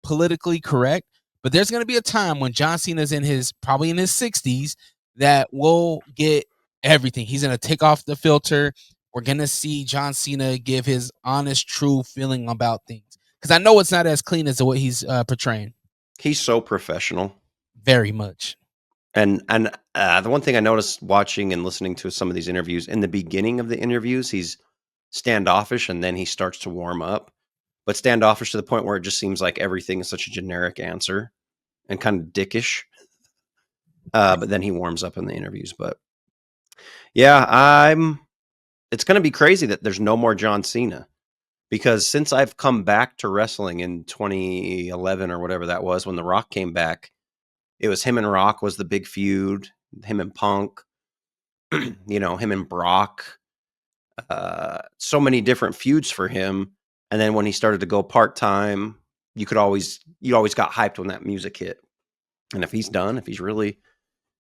politically correct, but there's going to be a time when John Cena's probably in his 60s that we'll get everything. He's going to take off the filter. We're going to see John Cena give his honest, true feeling about things. Because I know it's not as clean as what he's portraying. He's so professional. Very much. And the one thing I noticed watching and listening to some of these interviews, in the beginning of the interviews, he's standoffish and then he starts to warm up. But standoffish to the point where it just seems like everything is such a generic answer and kind of dickish. But then he warms up in the interviews. But yeah, it's going to be crazy that there's no more John Cena, because since I've come back to wrestling in 2011 or whatever that was, when The Rock came back, it was him and Rock was the big feud, him and Punk, him and Brock, so many different feuds for him. And then when he started to go part-time, you always got hyped when that music hit. And if he's done, if he's really,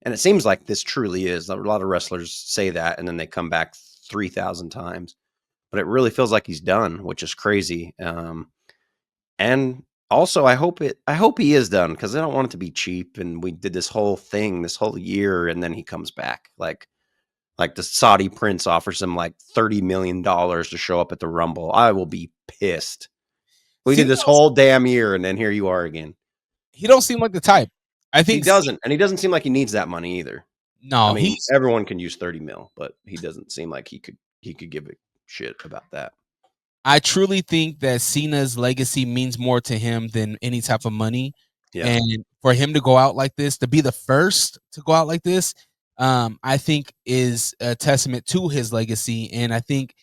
and it seems like this truly is, a lot of wrestlers say that and then they come back 3,000 times, but it really feels like he's done, which is crazy. And also I hope he is done, because I don't want it to be cheap. And we did this whole thing, this whole year, and then he comes back like the Saudi prince offers him like $30 million to show up at the Rumble. I will be pissed. We did this whole damn year, and then here you are again. He don't seem like the type. I think he doesn't, and he doesn't seem like he needs that money either. No, I mean, everyone can use 30 mil, but he doesn't seem like he could give a shit about that. I truly think that Cena's legacy means more to him than any type of money. Yeah. And for him to go out like this, to be the first to go out like this, I think is a testament to his legacy. And I think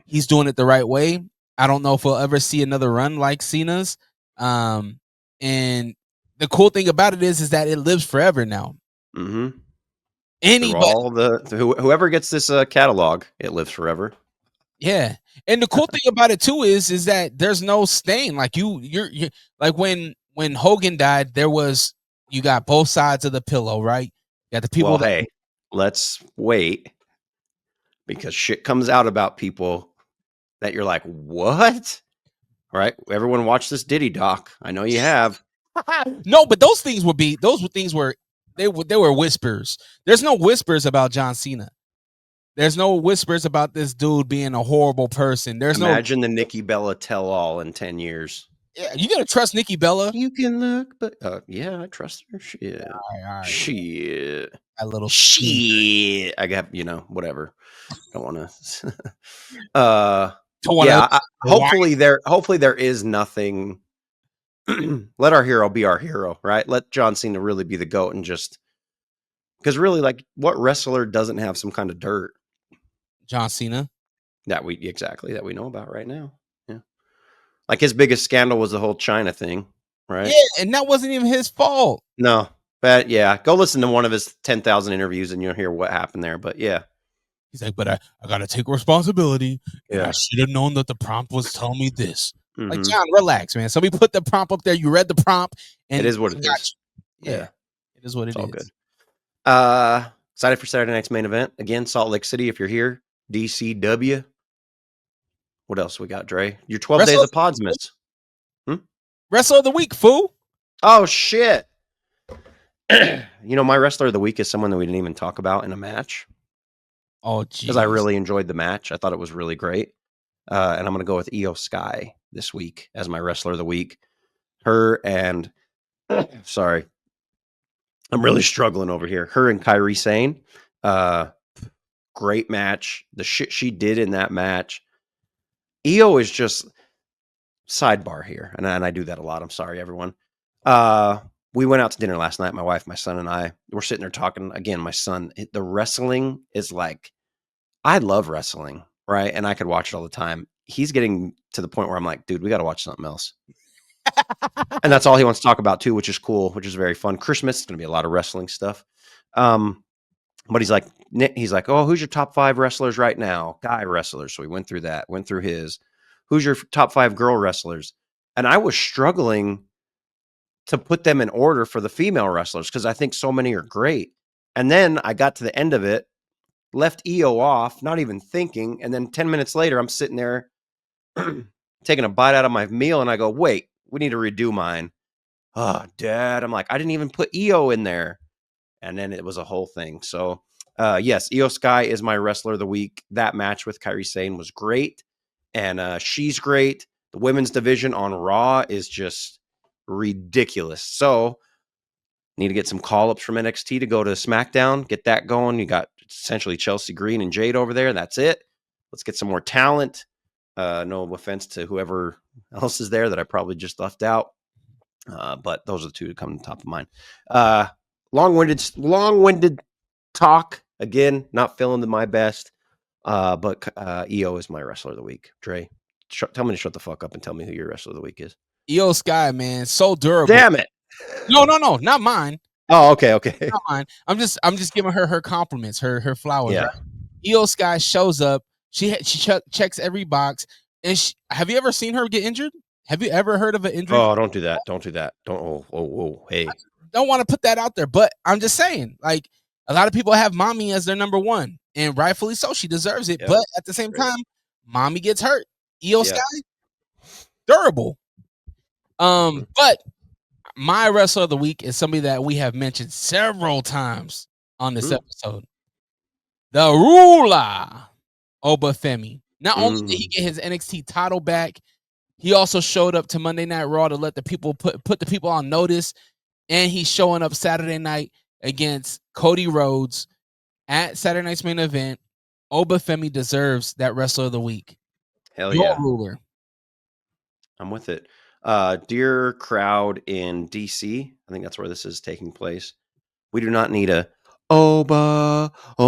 he's doing it the right way. I don't know if we'll ever see another run like Cena's. And the cool thing about it is that it lives forever now. Mm-hmm. Anybody, whoever gets this catalog, it lives forever. Yeah, and the cool thing about it too is that there's no stain. Like you're like when Hogan died, you got both sides of the pillow, right? You got the people. Well, hey, let's wait, because shit comes out about people that you're like, what? All right, everyone watch this Diddy doc. I know you have. No, but those were whispers. There's no whispers about John Cena. There's no whispers about this dude being a horrible person. Imagine the Nikki Bella tell-all in 10 years. Yeah, you gotta trust Nikki Bella. You can look, but yeah, I trust her. Shit. All right. Shit. That little shit. I got, whatever. Don't want to. Hopefully there is nothing. Let our hero be our hero, right? Let John Cena really be the GOAT, and just because really, like, what wrestler doesn't have some kind of dirt? John Cena. That we know about right now. Yeah. Like his biggest scandal was the whole China thing, right? Yeah, and that wasn't even his fault. No. But yeah, go listen to one of his 10,000 interviews and you'll hear what happened there. But yeah. He's like, but I got to take responsibility. And Yeah. I should have known that the prompt was telling me this. Like, Mhm. John, relax, man. Somebody put the prompt up there. You read the prompt. And It is what it got is. you. Yeah. It is what it It's all is. good. Excited for Saturday night's main event. Again, Salt Lake City, if you're here. DCW. What else we got, Dre? Your 12 days of Podsmas. Wrestler of the week, fool. Oh, shit. My wrestler of the week is someone that we didn't even talk about in a match. Oh, geez. Because I really enjoyed the match. I thought it was really great. And I'm going to go with Io Sky this week as my wrestler of the week. Her and, sorry, I'm really struggling over here. Her and Kairi Sane. Great match. The shit she did in that match. Io is just, sidebar here. And I do that a lot. I'm sorry, everyone. We went out to dinner last night. My wife, my son, and I were sitting there talking. Again, my son, the wrestling is like, I love wrestling, right? And I could watch it all the time. He's getting to the point where I'm like, dude, we got to watch something else. And that's all he wants to talk about too, which is cool, which is very fun. Christmas is going to be a lot of wrestling stuff. But he's like, oh, who's your top 5 wrestlers right now? Guy wrestlers. So we went through that, went through his. Who's your top 5 girl wrestlers? And I was struggling to put them in order for the female wrestlers because I think so many are great. And then I got to the end of it, left Io off, not even thinking. And then 10 minutes later, I'm sitting there taking a bite out of my meal. And I go, wait, we need to redo mine. Oh, Dad. I'm like, I didn't even put Io in there. And then it was a whole thing. So, yes, Io Sky is my wrestler of the week. That match with Kairi Sane was great. And she's great. The women's division on Raw is just ridiculous. So, need to get some call-ups from NXT to go to SmackDown, get that going. You got essentially Chelsea Green and Jade over there. That's it. Let's get some more talent. No offense to whoever else is there that I probably just left out. But those are the two that come to the top of mind. Long-winded talk. Again, not feeling my best. But Io is my wrestler of the week. Dre, tell me to shut the fuck up and tell me who your wrestler of the week is. Io Sky, man, so durable. Damn it. No, not mine. Oh, okay. Not mine. I'm just giving her compliments, her flowers. Yeah. Right? Io Sky shows up. She checks every box. And have you ever seen her get injured? Have you ever heard of an injury? Oh, don't do that. Don't do that. Don't. Oh, hey. I don't want to put that out there, but I'm just saying, like, a lot of people have Mommy as their number one, and rightfully so. She deserves it. Yep. But at the same time, Mommy gets hurt. Io Sky, durable. But my wrestler of the week is somebody that we have mentioned several times on this episode. The Ruler, Obafemi. Not only did he get his NXT title back, he also showed up to Monday Night Raw to let the people put the people on notice, and he's showing up Saturday night against Cody Rhodes at Saturday night's main event. Obafemi deserves that wrestler of the week. Hell yeah. Ruler. I'm with it. Dear crowd in DC, I think that's where this is taking place. We do not need a Obafemi,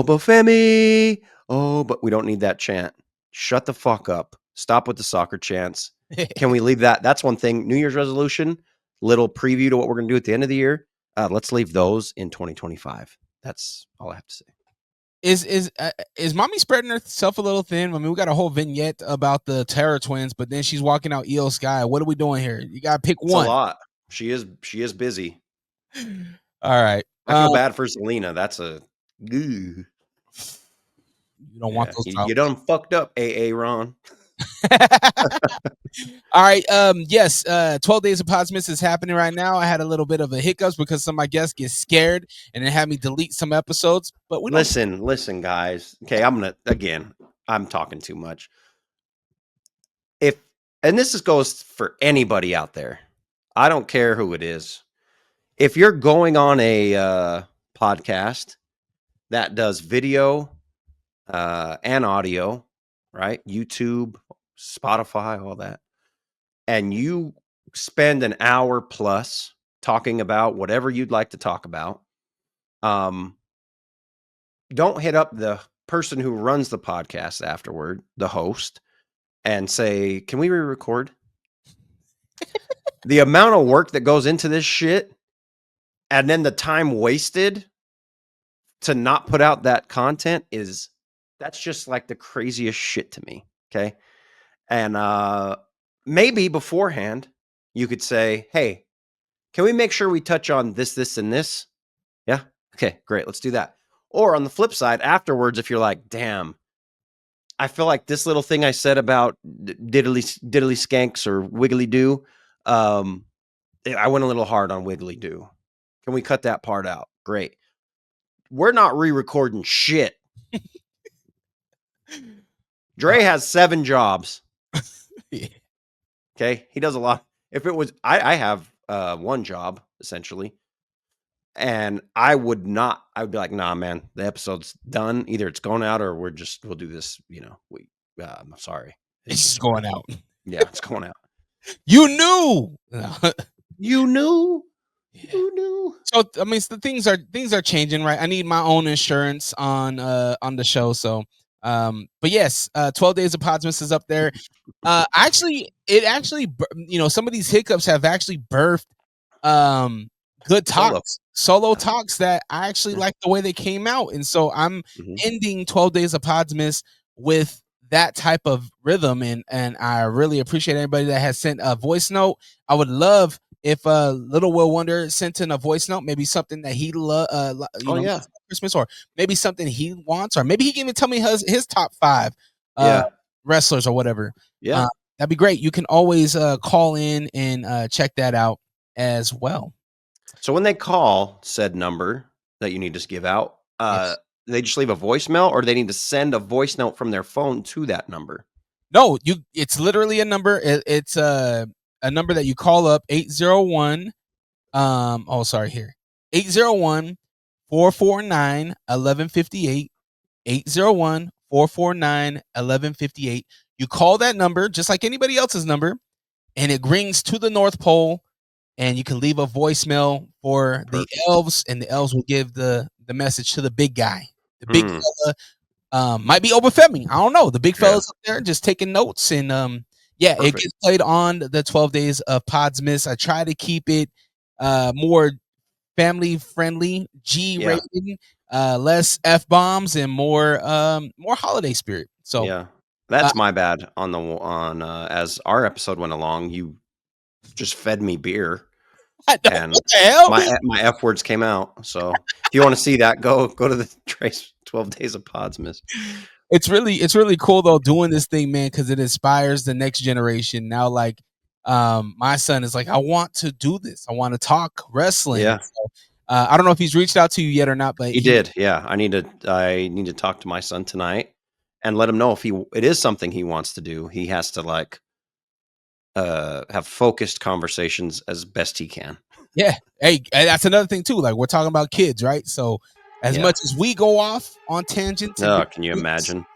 but we don't need that chant. Shut the fuck up. Stop with the soccer chants. Can we leave that? That's one thing. New Year's resolution, little preview to what we're going to do at the end of the year. Let's leave those in 2025. That's all I have to say. Is Mommy spreading herself a little thin? I mean, we got a whole vignette about the Terror Twins, but then she's walking out Io Sky. What are we doing here? You got to pick one. A lot. She is busy. All right. I feel bad for Selena. That's a. You don't want those. You done fucked up, AA Ron. All right. Yes. 12 Days of Podsmas is happening right now. I had a little bit of a hiccups because some of my guests get scared and it had me delete some episodes. But we listen, guys. Okay, I'm talking too much. This goes for anybody out there. I don't care who it is. If you're going on a podcast that does video and audio, right? YouTube, Spotify, all that. And you spend an hour plus talking about whatever you'd like to talk about. Don't hit up the person who runs the podcast afterward, the host, and say, can we re-record? The amount of work that goes into this shit And then the time wasted to not put out that content that's just like the craziest shit to me. Okay. And maybe beforehand you could say, hey, can we make sure we touch on this, this, and this? Yeah. Okay, great. Let's do that. Or on the flip side, afterwards, if you're like, damn, I feel like this little thing I said about diddly skanks or wiggly doo, I went a little hard on wiggly doo. Can we cut that part out? Great. We're not re-recording shit. Dre has 7 jobs. Yeah. Okay. He does a lot. If it was, I have 1 job essentially. And I would be like, nah, man, the episode's done. Either it's going out or we'll do this. I'm sorry. It's just going out. Yeah, it's going out. You knew. You knew. You knew. So I mean, the things are changing, right? I need my own insurance on the show. So, but yes, 12 Days of Podsmas is up there. Actually, some of these hiccups have actually birthed good talks, solo talks that I actually like the way they came out. And so I'm ending 12 Days of Podsmas with that type of rhythm. And I really appreciate everybody that has sent a voice note. I would love if Little Will Wonder sent in a voice note, maybe something that he Christmas, or maybe something he wants, or maybe he can even tell me his top 5 wrestlers or whatever. Yeah. That'd be great. You can always call in and check that out as well. So when they call said number that you need to give out, they just leave a voicemail, or they need to send a voice note from their phone to that number? No, it's literally a number. It's a number that you call up, 801. 801-449-1158. 801-449-1158. You call that number just like anybody else's number, and it rings to the North Pole, and you can leave a voicemail for the elves, and the elves will give the message to the big guy. The big fella might be Obafemi. I don't know. The big fella's up there just taking notes, and it gets played on the 12 Days of Podsmas. I try to keep it more family friendly, G rated, less F-bombs, and more holiday spirit. So yeah, that's my bad on as our episode went along, you just fed me beer. And what the hell? My F words came out. So if you want to see that, go to the Trace 12 Days of Podsmas. It's really cool though doing this thing, man, because it inspires the next generation. Now, like my son is like, I want to do this. I want to talk wrestling. Yeah. So, I don't know if he's reached out to you yet or not, but he did. Yeah, I need to talk to my son tonight and let him know if it is something he wants to do. He has to have focused conversations as best he can. Yeah. Hey, that's another thing too. Like, we're talking about kids, right? So as much as we go off on tangents, can you imagine?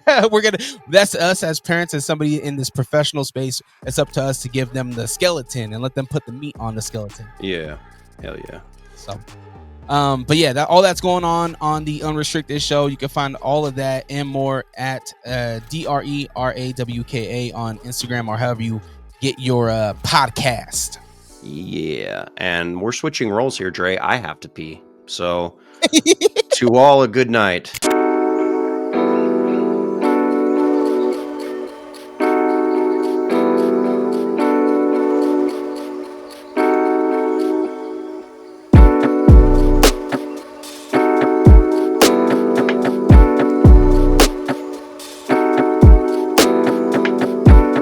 That's us as parents, as somebody in this professional space. It's up to us to give them the skeleton and let them put the meat on the skeleton. Yeah. Hell yeah. So, but yeah, all that's going on the Unrestricted show. You can find all of that and more at DRERAWKA on Instagram, or however you get your podcast. Yeah, and we're switching roles here, Dre. I have to pee. So to all a good night.